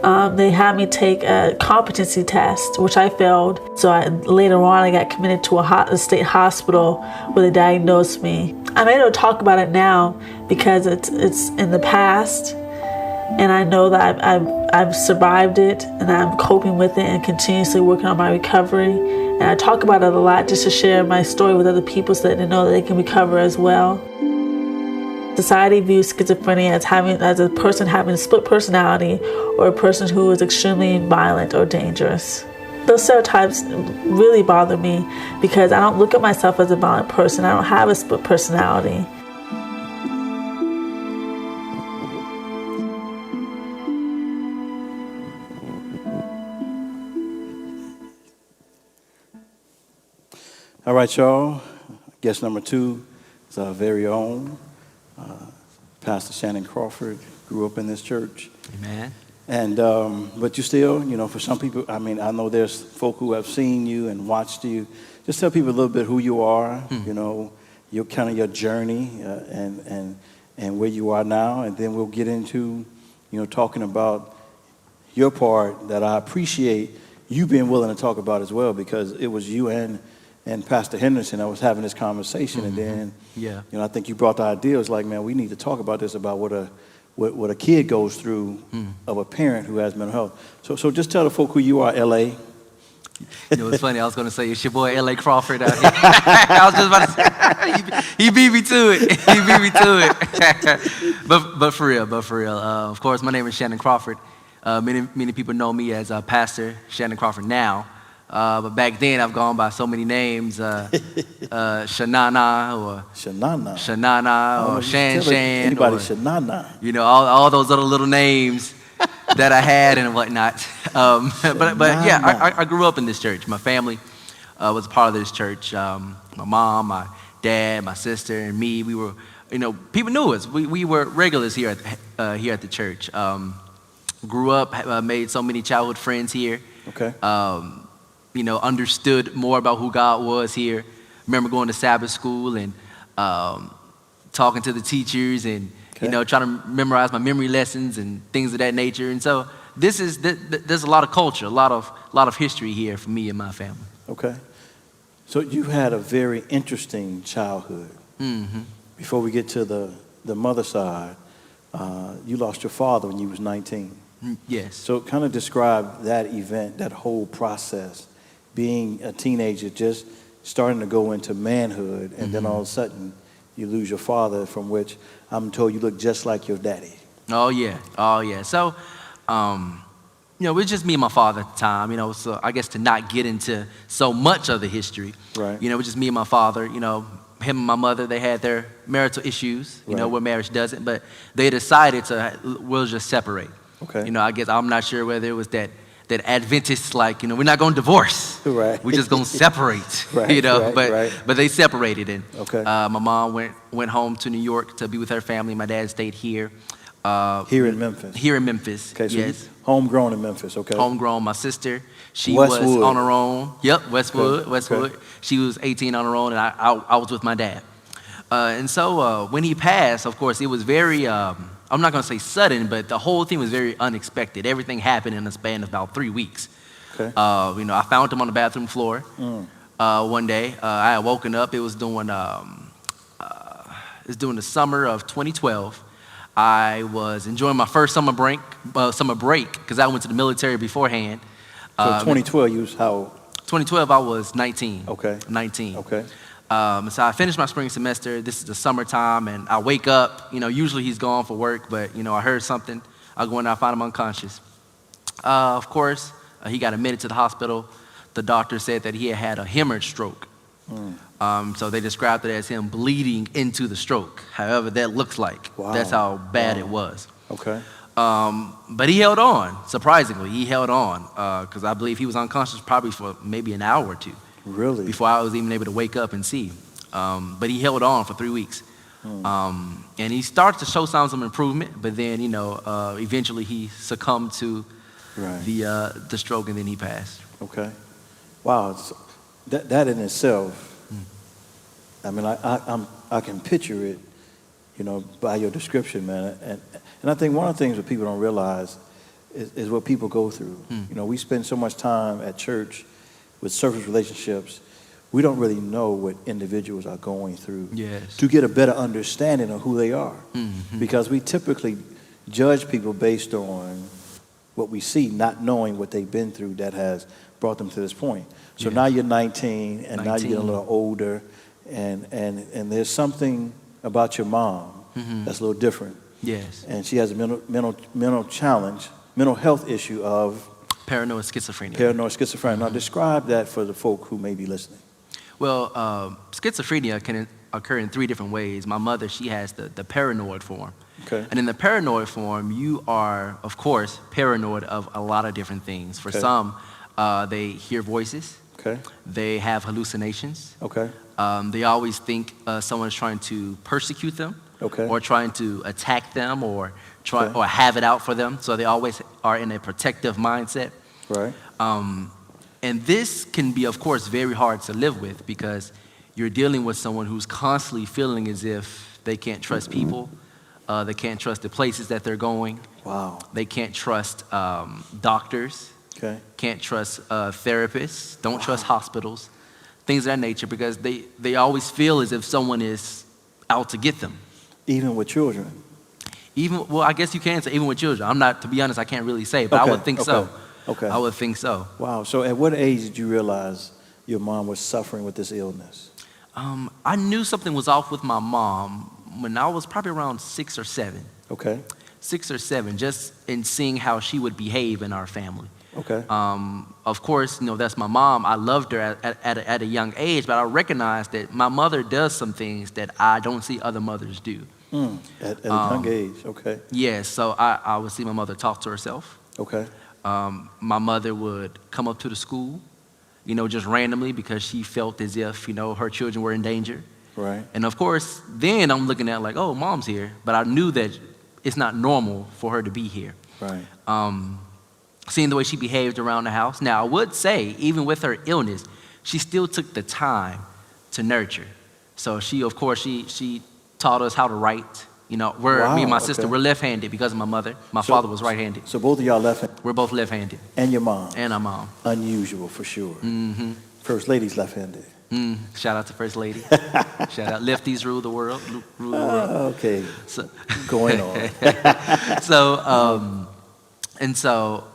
they had me take a competency test, which I failed. So later on, I got committed to a state hospital where they diagnosed me. I'm able to talk about it now because it's in the past, and I know that I've survived it, and I'm coping with it and continuously working on my recovery. And I talk about it a lot just to share my story with other people so that they know that they can recover as well. Society views schizophrenia as a person having a split personality or a person who is extremely violent or dangerous. Those stereotypes really bother me because I don't look at myself as a violent person. I don't have a split personality. All right, y'all. Guest number 2 is our very own Pastor Shannon Crawford. Grew up in this church. Amen. And but you still, for some people, I know there's folk who have seen you and watched you. Just tell people a little bit who you are, your kind of your journey and where you are now, and then we'll get into, talking about your part that I appreciate you being willing to talk about as well, because it was you and Pastor Henderson, I was having this conversation, and then, I think you brought the idea. It was like, man, we need to talk about this, about what a kid goes through of a parent who has mental health. So just tell the folk who you are, L.A. It's funny. I was going to say, it's your boy, L.A. Crawford out here. I was just about to say, he beat me to it. He beat me to it. but for real. Of course, my name is Shannon Crawford. Many people know me as Pastor Shannon Crawford now. But back then, I've gone by so many names, Shanana or Shan. Anybody Shanana. All those other little names that I had and whatnot. But yeah, I grew up in this church. My family was a part of this church. My mom, my dad, my sister, and me. We were, people knew us. We were regulars here at the church. Grew up, made so many childhood friends here. Okay. Understood more about who God was here. Remember going to Sabbath school and talking to the teachers and, trying to memorize my memory lessons and things of that nature. And so there's a lot of culture, a lot of history here for me and my family. Okay. So you had a very interesting childhood. Mm-hmm. Before we get to the mother side, you lost your father when you was 19. Yes. So kind of describe that event, that whole process, being a teenager, just starting to go into manhood, and then all of a sudden you lose your father, from which I'm told you look just like your daddy. Oh yeah. So, it was just me and my father at the time, so I guess to not get into so much of the history. Right. It was just me and my father, him and my mother, they had their marital issues, where marriage doesn't, but they decided we'll just separate. Okay. I guess I'm not sure whether it was that Adventist, we're not going to divorce. Right. We're just going to separate. Right. But they separated. And okay. My mom went home to New York to be with her family. My dad stayed here. Here in Memphis. Here in Memphis. Okay. So yes. Homegrown in Memphis. Okay. Homegrown. My sister, she Westwood. was on her own. Yep. Westwood. Okay. Westwood. Okay. She was 18 on her own, and I was with my dad. And so when he passed, of course, it was very. I'm not going to say sudden, but the whole thing was very unexpected. Everything happened in a span of about 3 weeks. Okay. I found him on the bathroom floor one day. I had woken up. It was during the summer of 2012. I was enjoying my first summer break because I went to the military beforehand. So 2012, you was how old? 2012, I was 19. Okay. 19. Okay. So I finished my spring semester. This is the summertime, and I wake up. Usually he's gone for work, but I heard something. I go in there, I find him unconscious. Of course, he got admitted to the hospital. The doctor said that he had a hemorrhage stroke. So they described it as him bleeding into the stroke. However, that looks like. Wow. That's how bad it was. Okay. But he held on. Surprisingly, he held on because I believe he was unconscious probably for maybe an hour or two. Really? Before I was even able to wake up and see. But he held on for 3 weeks. And he started to show signs of improvement, but then, eventually he succumbed to the stroke, and then he passed. Okay. Wow, that in itself, I mean, I can picture it, by your description, man. And I think one of the things that people don't realize is what people go through. We spend so much time at church with surface relationships. We don't really know what individuals are going through to get a better understanding of who they are. Because we typically judge people based on what we see, not knowing what they've been through that has brought them to this point. So now you're 19, and now you're getting a little older, and there's something about your mom that's a little different. Yes. And she has a mental challenge, mental health issue of paranoid schizophrenia. Now describe that for the folk who may be listening. Well, schizophrenia can occur in 3 different ways. My mother, she has the paranoid form. Okay. And in the paranoid form, you are, of course, paranoid of a lot of different things. For some, they hear voices. Okay. They have hallucinations. Okay. They always think someone is trying to persecute them. Okay. Or trying to attack them or have it out for them. So they always are in a protective mindset. Right. And this can be, of course, very hard to live with because you're dealing with someone who's constantly feeling as if they can't trust people. They can't trust the places that they're going. Wow. They can't trust doctors. Okay. Can't trust therapists. Don't trust hospitals. Things of that nature because they always feel as if someone is out to get them. Even with children? Well, I guess you can say even with children. To be honest, I can't really say, but I would think so. Okay. I would think so. Wow. So at what age did you realize your mom was suffering with this illness? I knew something was off with my mom when I was probably around 6 or 7. Okay. 6 or 7, just in seeing how she would behave in our family. Okay. Of course, that's my mom. I loved her at a young age, but I recognized that my mother does some things that I don't see other mothers do. At a young age, okay. Yes, so I would see my mother talk to herself. Okay. My mother would come up to the school, just randomly because she felt as if, her children were in danger. Right. And of course, then I'm looking at like, oh, mom's here. But I knew that it's not normal for her to be here. Right. Seeing the way she behaved around the house. Now, I would say, even with her illness, she still took the time to nurture. So she, of course, she taught us how to write. Me and my sister, we're left-handed because of my mother. My father was right-handed. So both of y'all left-handed? We're both left-handed. And your mom? And our mom. Unusual, for sure. Mm-hmm. First lady's left-handed. Shout out to First Lady. Shout out. Lefties rule the world. Okay. So, going on.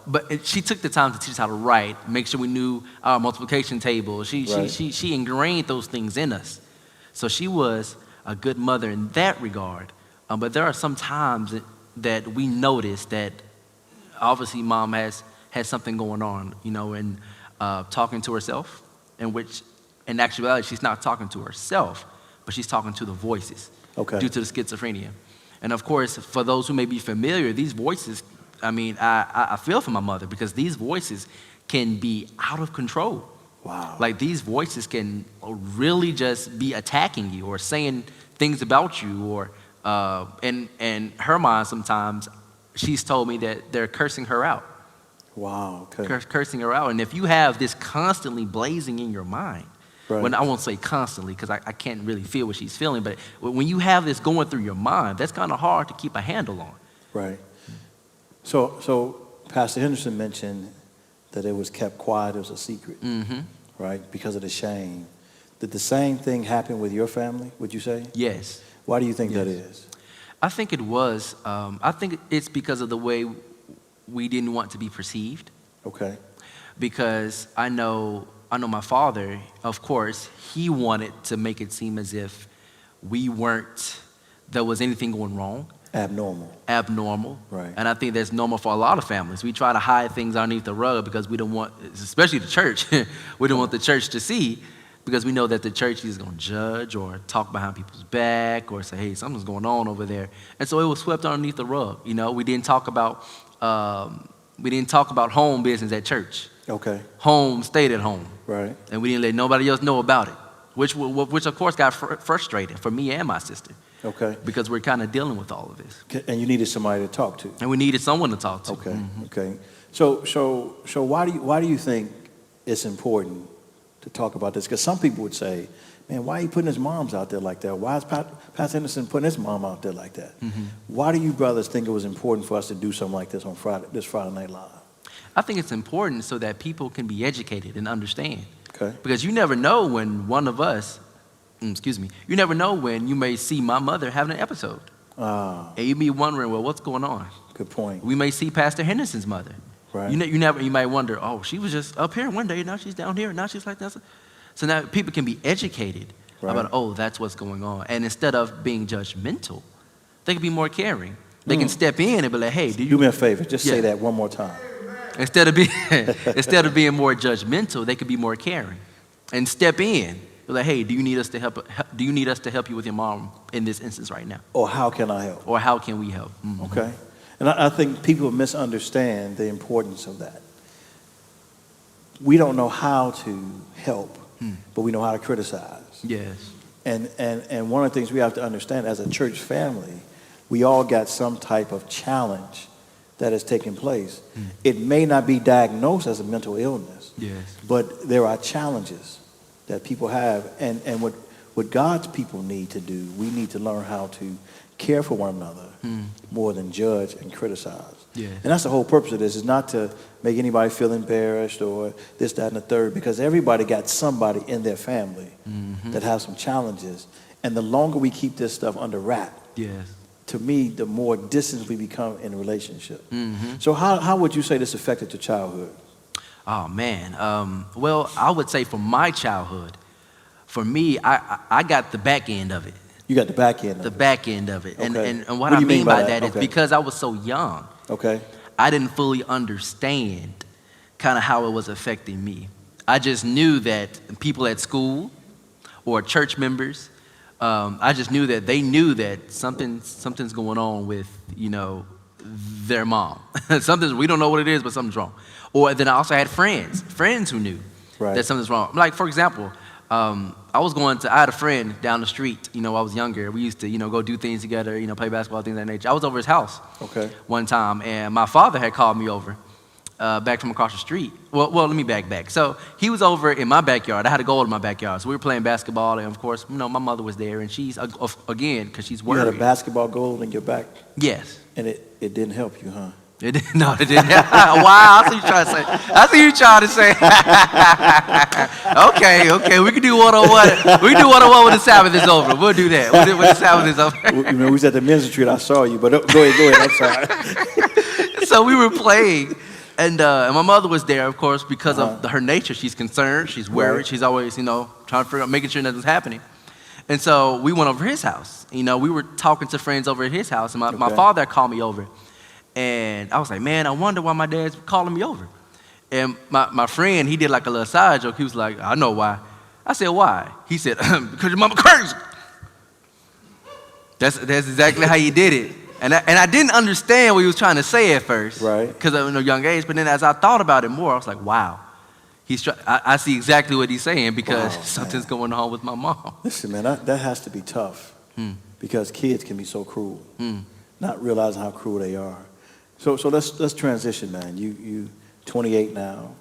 But she took the time to teach us how to write, make sure we knew our multiplication table. She ingrained those things in us. So she was a good mother in that regard. But there are some times that we notice that obviously mom has something going on, and talking to herself, in actuality she's not talking to herself, but she's talking to the voices due to the schizophrenia. And of course, for those who may be familiar, these voices, I feel for my mother because these voices can be out of control. Wow. Like these voices can really just be attacking you or saying things about you or in her mind sometimes she's told me that they're cursing her out. Wow, okay. Cursing her out. And if you have this constantly blazing in your mind, when I won't say constantly because I can't really feel what she's feeling, but when you have this going through your mind, that's kind of hard to keep a handle on. Right. So Pastor Henderson mentioned that it was kept quiet, it was a secret, right, because of the shame. Did the same thing happen with your family, would you say? Yes. Why do you think that is? I think it was. I think it's because of the way we didn't want to be perceived. Okay. Because I know my father, of course, he wanted to make it seem as if there was anything going wrong. Abnormal. Right. And I think that's normal for a lot of families. We try to hide things underneath the rug because we don't want, especially the church, we don't want the church to see because we know that the church is going to judge or talk behind people's back or say, hey, something's going on over there. And so it was swept underneath the rug. We didn't talk about home business at church. Okay. Home stayed at home. Right. And we didn't let nobody else know about it, which of course got frustrating for me and my sister. Okay. Because we're kind of dealing with all of this. And you needed somebody to talk to. And we needed someone to talk to. Okay. Okay. So why do you think it's important to talk about this? Because some people would say, man, why are you putting his moms out there like that? Why is Pastor Henderson putting his mom out there like that? Why do you brothers think it was important for us to do something like this on Friday Night Live? I think it's important so that people can be educated and understand. Okay. Because you never know when one of us, you never know when you may see my mother having an episode. And you be wondering, well, what's going on? Good point. We may see Pastor Henderson's mother. Right. You might wonder, oh, she was just up here one day, now she's down here, now she's like that. So now people can be educated about, oh, that's what's going on. And instead of being judgmental, they can be more caring. They can step in and be like, hey, do me a favor, just say that one more time. Instead of being more judgmental, they could be more caring and step in. Be like, hey, do you need us to help? Do you need us to help you with your mom in this instance right now? Or how can I help? Or how can we help? Okay, and I think people misunderstand the importance of that. We don't know how to help, but we know how to criticize. Yes. And one of the things we have to understand as a church family, we all got some type of challenge that is taking place. It may not be diagnosed as a mental illness, yes, but there are challenges that people have. And what God's people need to do, we need to learn how to care for one another more than judge and criticize. Yes. And that's the whole purpose of this, is not to make anybody feel embarrassed or this, that, and the third, because everybody got somebody in their family that has some challenges. And the longer we keep this stuff under wrap, yes, to me, the more distance we become in a relationship. So how would you say this affected your childhood? Oh, man. Well, I would say for my childhood, for me, I got the back end of it. You got the back end of it? The back end of it. Okay. And what I do you mean by that is Okay. because I was so young, Okay. I didn't fully understand kind of how it was affecting me. I just knew that people at school or church members, I just knew that they knew that something's going on with, their mom. We don't know what it is, but something's wrong. Or then I also had friends who knew that something's wrong. Like, for example, I had a friend down the street, I was younger. We used to, go do things together, play basketball, things of that nature. I was over his house one time, and my father had called me over back from across the street. Well, let me back. So he was over in my backyard. I had a goal in my backyard. So we were playing basketball, and of course, my mother was there, and she's, again, because she's worried. You had a basketball goal in your back? Yes. And it didn't help you, huh? No, it didn't. Wow, I see you trying to say. Okay, we can do one-on-one. We can do one-on-one when the Sabbath is over. We'll do that. When the Sabbath is over. We was at the men's retreat. I saw you, but go ahead. I'm sorry. So we were playing, and my mother was there, of course, because of her nature. She's concerned. She's worried. She's always, trying to figure out, making sure nothing's happening. And so we went over his house. We were talking to friends over at his house, and my father called me over. And I was like, man, I wonder why my dad's calling me over. And my friend, he did like a little side joke. He was like, I know why. I said, why? He said, because your mama crazy. That's exactly how he did it. And I didn't understand what he was trying to say at first. Right. Because I was in a young age. But then as I thought about it more, I was like, wow. I see exactly what he's saying because something's going on with my mom. Listen, man, that has to be tough because kids can be so cruel, not realizing how cruel they are. So let's transition, man. You 28 now,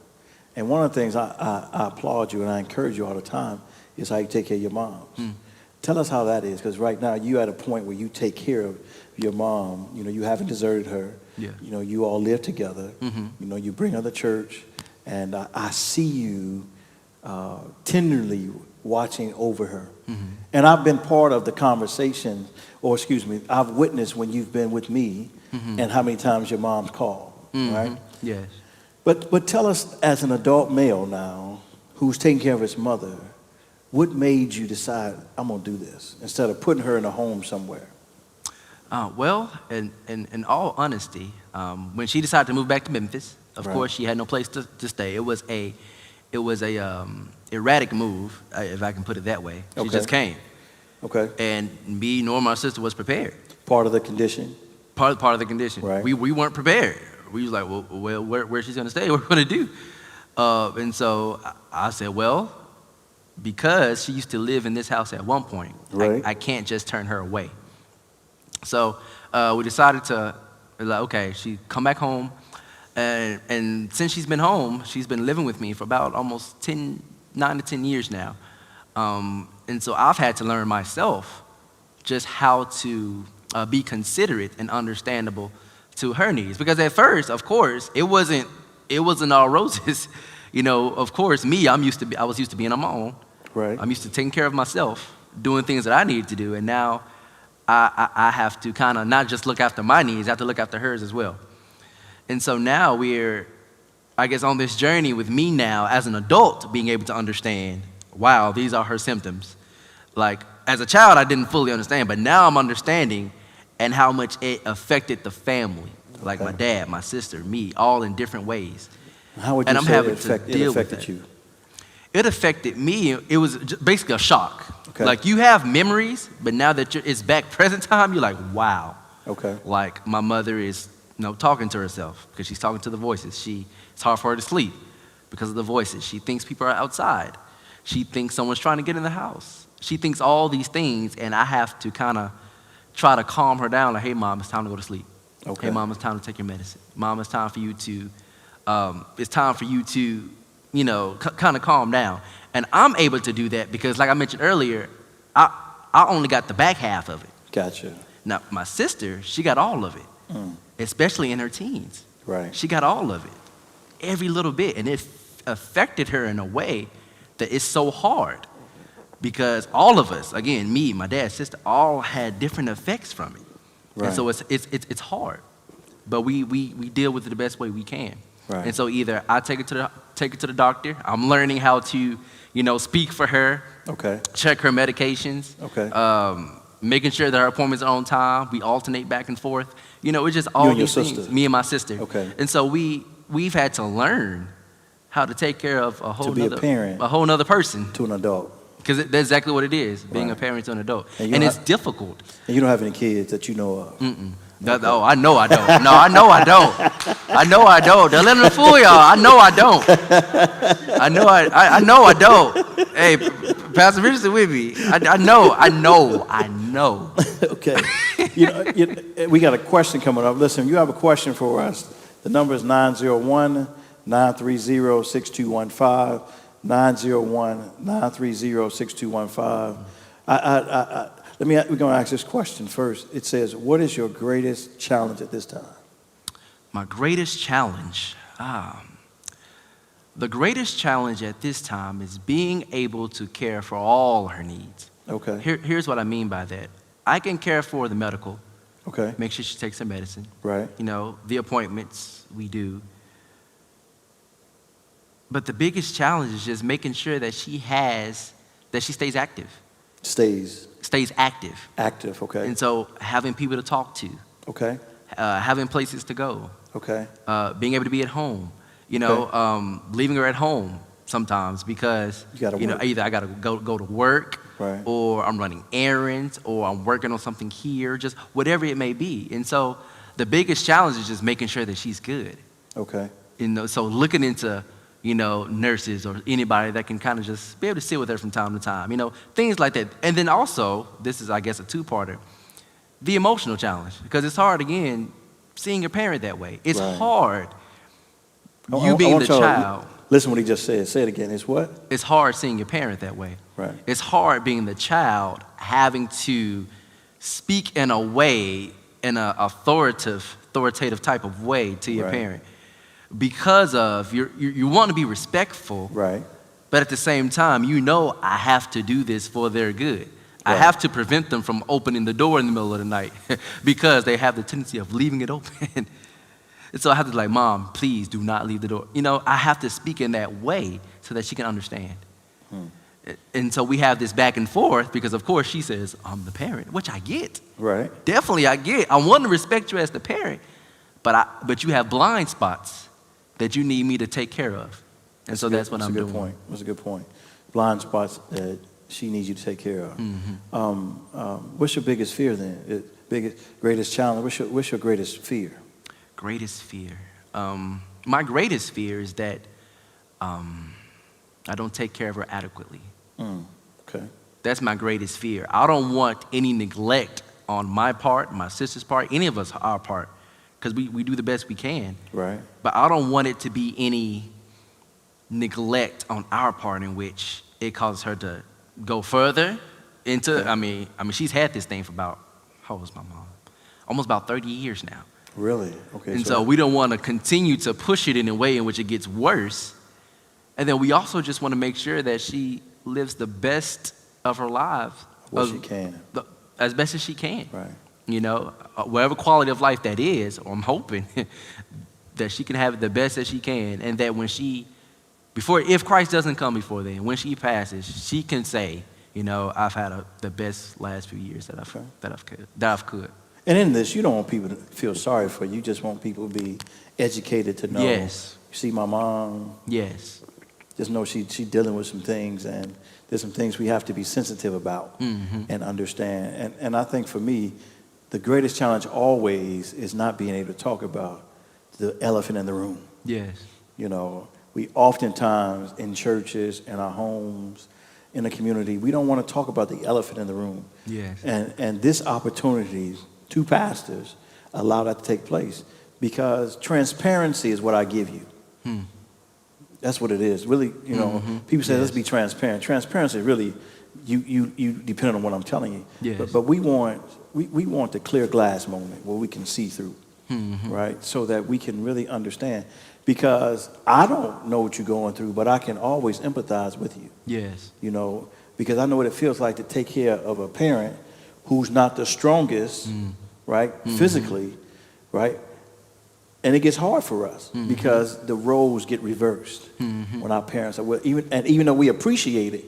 and one of the things I applaud you and I encourage you all the time is how you take care of your moms. Tell us how that is, because right now you at a point where you take care of your mom. You haven't deserted her. Yeah. You all live together. You bring her to church, and I see you tenderly watching over her. And I've been part of the conversation, I've witnessed when you've been with me and how many times your mom's called, right? Yes. But tell us, as an adult male now, who's taking care of his mother, what made you decide, I'm going to do this, instead of putting her in a home somewhere? Well, in all honesty, when she decided to move back to Memphis, of course, she had no place to stay. It was a erratic move, if I can put it that way. She just came. Okay. And me nor my sister was prepared. Part of the condition? Part of the condition. Right. We weren't prepared. We was like, well, where she's going to stay? What are we going to do? And so I said, well, because she used to live in this house at one point, I can't just turn her away. So we decided to, okay, she come back home. And since she's been home, she's been living with me for about almost 10 9 to 10 years now. And so I've had to learn myself just how to be considerate and understandable to her needs. Because at first, of course, it wasn't all roses. You know, of course, I was used to being on my own. Right. I'm used to taking care of myself, doing things that I need to do, and now I have to kind of not just look after my needs, I have to look after hers as well. And so now we're, I guess, on this journey with me now as an adult being able to understand, wow, these are her symptoms. Like, as a child, I didn't fully understand, but now I'm understanding and how much it affected the family. Like my dad, my sister, me, all in different ways. How would you say it affected you? It affected me. It was basically a shock. Okay. Like, you have memories, but now that it's back present time, you're like, wow. Okay. Like, my mother is, talking to herself because she's talking to the voices. It's hard for her to sleep because of the voices. She thinks people are outside. She thinks someone's trying to get in the house. She thinks all these things, and I have to kind of try to calm her down. Like, hey, Mom, it's time to go to sleep. Okay. Hey, Mom, it's time to take your medicine. Mom, it's time for you to, kind of calm down. And I'm able to do that because, like I mentioned earlier, I only got the back half of it. Gotcha. Now, my sister, she got all of it, especially in her teens. Right. She got all of it, every little bit. And it affected her in a way that it's so hard because all of us, again, me, my dad, sister, all had different effects from it. Right. And so it's hard, but we deal with it the best way we can. Right. And so either I take it to the doctor. I'm learning how to, speak for her. Okay. Check her medications. Okay. Making sure that her appointments are on time. We alternate back and forth. It's just all You and your these things. sister? Me and my sister. Okay. And so we've had to learn how to take care of a whole nother person. To an adult. Because that's exactly what it is, being a parent to an adult. And it's difficult. And you don't have any kids that you know of? Mm-mm. Okay. Oh, I know I don't. No, I know I don't. I know I don't. Don't let them fool y'all. I know I don't. I know I don't. Hey, Pastor Richardson with me. I know. Okay. We got a question coming up. Listen, you have a question for us. The number is 901-930-6215. 901-930-6215. We're going to ask this question first. It says, what is your greatest challenge at this time? My greatest challenge? The greatest challenge at this time is being able to care for all her needs. Okay. Here's what I mean by that. I can care for the medical. Okay. Make sure she takes her medicine. Right. The appointments we do. But the biggest challenge is just making sure that she stays active. Stays active. Active, okay. And so having people to talk to. Okay. Having places to go. Okay. Being able to be at home. Leaving her at home sometimes because either I gotta go to work, right, or I'm running errands, or I'm working on something here, just whatever it may be. And so the biggest challenge is just making sure that she's good. Okay. So looking into nurses or anybody that can kind of just be able to sit with her from time to time, things like that. And then also, this is, I guess, a two-parter, the emotional challenge, because it's hard, again, seeing your parent that way. It's hard, being the child. Listen what he just said. Say it again. It's what? It's hard seeing your parent that way. Right. It's hard being the child, having to speak in a way, in an authoritative type of way to your parent. Because of you want to be respectful, right? But at the same time, I have to do this for their good. Right. I have to prevent them from opening the door in the middle of the night because they have the tendency of leaving it open. And so I have to like, Mom, please do not leave the door. I have to speak in that way so that she can understand. And so we have this back and forth because, of course, she says, I'm the parent, which I get. Right. Definitely I get. I want to respect you as the parent, but you have blind spots that you need me to take care of. And so that's what I'm doing. That's a good point. Blind spots that she needs you to take care of. Mm-hmm. What's your biggest fear then? Greatest challenge? What's your greatest fear? Greatest fear? My greatest fear is that I don't take care of her adequately. Okay. That's my greatest fear. I don't want any neglect on my part, my sister's part, any of us, our part, because we do the best we can. Right. But I don't want it to be any neglect on our part in which it causes her to go further into, Okay. I mean, she's had this thing for about, how old is my mom? Almost about 30 years now. Really? Okay. And so we don't want to continue to push it in a way in which it gets worse. And then we also just want to make sure that she lives the best of her life. What she can. As best as she can. Right. You know, whatever quality of life that is, or I'm hoping that she can have it the best that she can. And that when if Christ doesn't come before then, when she passes, she can say, you know, I've had the best last few years that I've could. And in this, you don't want people to feel sorry for you. You just want people to be educated to know. Yes. You see my mom. Yes. Just know she dealing with some things, and there's some things we have to be sensitive about and understand. And I think for me, the greatest challenge always is not being able to talk about the elephant in the room. Yes. You know, we oftentimes in churches, in our homes, in the community, we don't want to talk about the elephant in the room. Yes. And this opportunity, two pastors allow that to take place, because transparency is what I give you. That's what it is. Really, you know, people say, let's be transparent. Transparency is really, you depend on what I'm telling you. Yes. But we want the clear glass moment where we can see through, right? So that we can really understand. Because I don't know what you're going through, but I can always empathize with you. Yes. You know, because I know what it feels like to take care of a parent who's not the strongest, right, physically, right? And it gets hard for us because the roles get reversed when our parents are even though we appreciate it,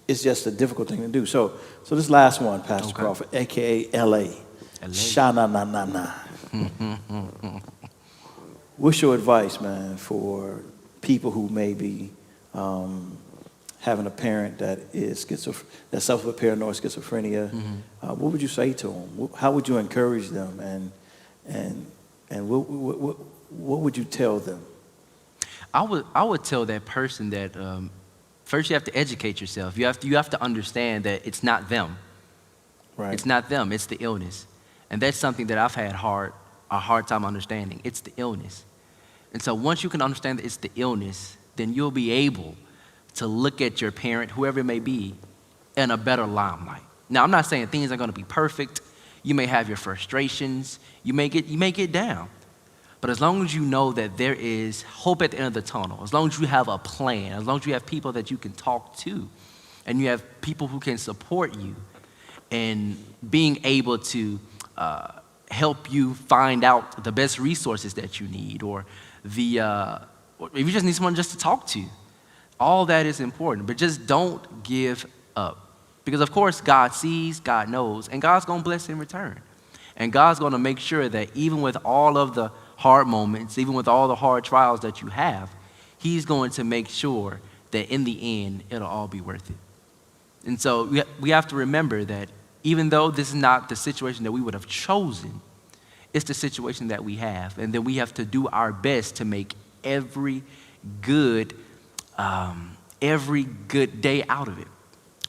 it's just a difficult thing to do. So this last one, Pastor Crawford, aka LA. Sha-na-na-na-na. What's your advice, man, for people who may be having a parent that is that suffers with paranoid schizophrenia? What would you say to them? How would you encourage them? And what would you tell them? I would tell that person that first you have to educate yourself. You have to understand that it's not them. Right. It's not them. It's the illness, and that's something that I've had a hard time understanding. It's the illness, and so once you can understand that it's the illness, then you'll be able to look at your parent, whoever it may be, in a better limelight. Now, I'm not saying things are going to be perfect. You may have your frustrations. You may get down. But as long as you know that there is hope at the end of the tunnel, as long as you have a plan, as long as you have people that you can talk to, and you have people who can support you, and being able to help you find out the best resources that you need, or if you just need someone just to talk to, all that is important. But just don't give up. Because, of course, God sees, God knows, and God's going to bless in return. And God's going to make sure that even with all of the hard moments, even with all the hard trials that you have, He's going to make sure that in the end, it'll all be worth it. And so we have to remember that even though this is not the situation that we would have chosen, it's the situation that we have. And then we have to do our best to make every good day out of it.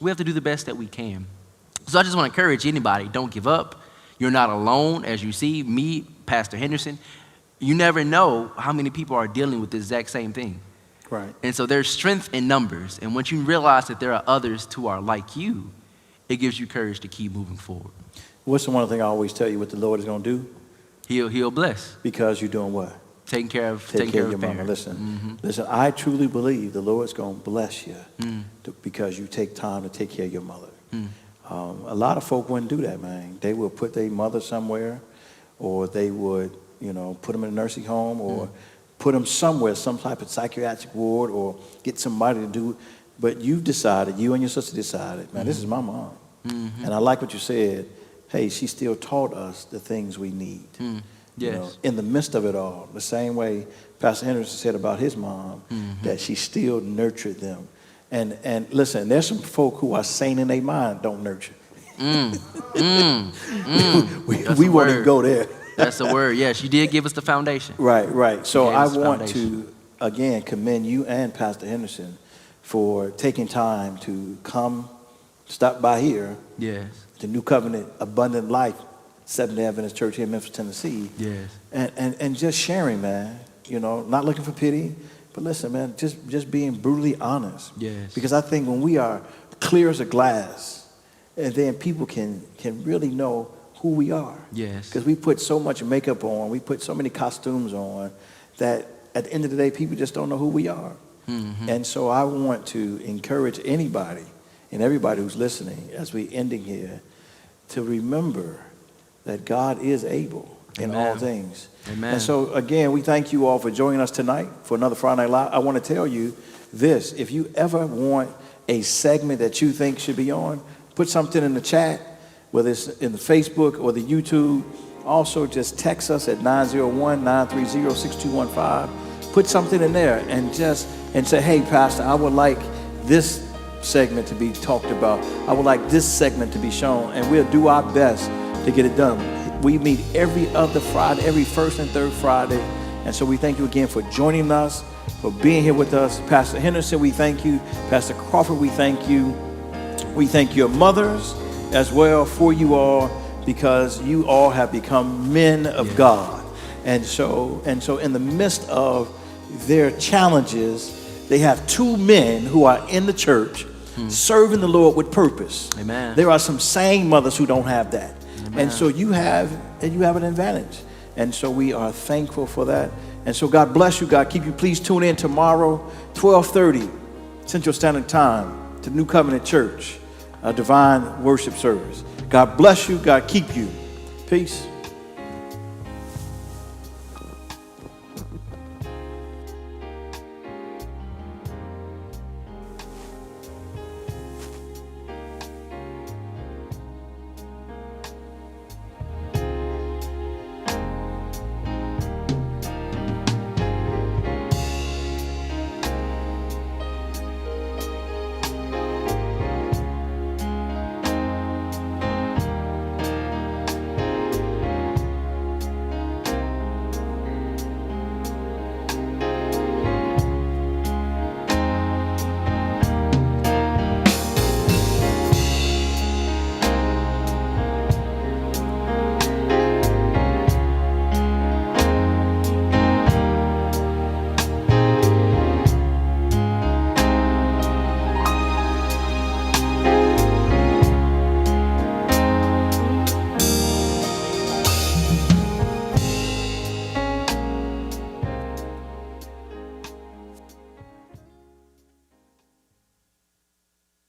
We have to do the best that we can. So I just want to encourage anybody, don't give up. You're not alone. As you see, me, Pastor Henderson, you never know how many people are dealing with the exact same thing. Right. And so there's strength in numbers. And once you realize that there are others who are like you, it gives you courage to keep moving forward. What's the one thing I always tell you what the Lord is going to do? He'll bless. Because you're doing what? Taking care of your mama. Listen, I truly believe the Lord's going to bless you because you take time to take care of your mother. A lot of folk wouldn't do that, man. They would put their mother somewhere, or they would, put them in a nursing home, or put them somewhere, some type of psychiatric ward, or get somebody to do it. But you and your sister decided, man, this is my mom. And I like what you said. Hey, she still taught us the things we need. Yes. In the midst of it all, the same way Pastor Henderson said about his mom, that she still nurtured them. And listen, there's some folk who are sane in their mind, don't nurture. We won't even go there. That's the word. Yes, you did give us the foundation. Right. So I want to, again, commend you and Pastor Henderson for taking time to come, stop by here. Yes. The New Covenant Abundant Life Seventh-day Adventist Church here in Memphis, Tennessee. Yes. And just sharing, man. Not looking for pity, But listen, man, just being brutally honest. Yes. Because I think when we are clear as a glass, and then people can really know who we are. Yes. Because we put so much makeup on, we put so many costumes on, that at the end of the day, people just don't know who we are. Mm-hmm. And so I want to encourage anybody and everybody who's listening as we ending here to remember that God is able in Amen. all things. Amen. And so again, we thank you all for joining us tonight for another Friday Night Live. I want to tell you this: if you ever want a segment that you think should be on, put something in the chat, whether it's in the Facebook or the YouTube. Also, just text us at 901-930-6215. Put something in there and say, hey, Pastor, I would like this segment to be talked about. I would like this segment to be shown, and we'll do our best to get it done. We meet every other Friday, every first and third Friday. And so we thank you again for joining us, for being here with us. Pastor Henderson, we thank you. Pastor Crawford, we thank you. We thank your mothers as well for you all, because you all have become men of God. And so in the midst of their challenges, they have two men who are in the church serving the Lord with purpose. Amen. There are some sane mothers who don't have that. Amen. And so you have an advantage. And so we are thankful for that. And so God bless you. God keep you. Please tune in tomorrow, 12:30 Central Standard Time, to New Covenant Church, a divine worship service. God bless you. God keep you. Peace.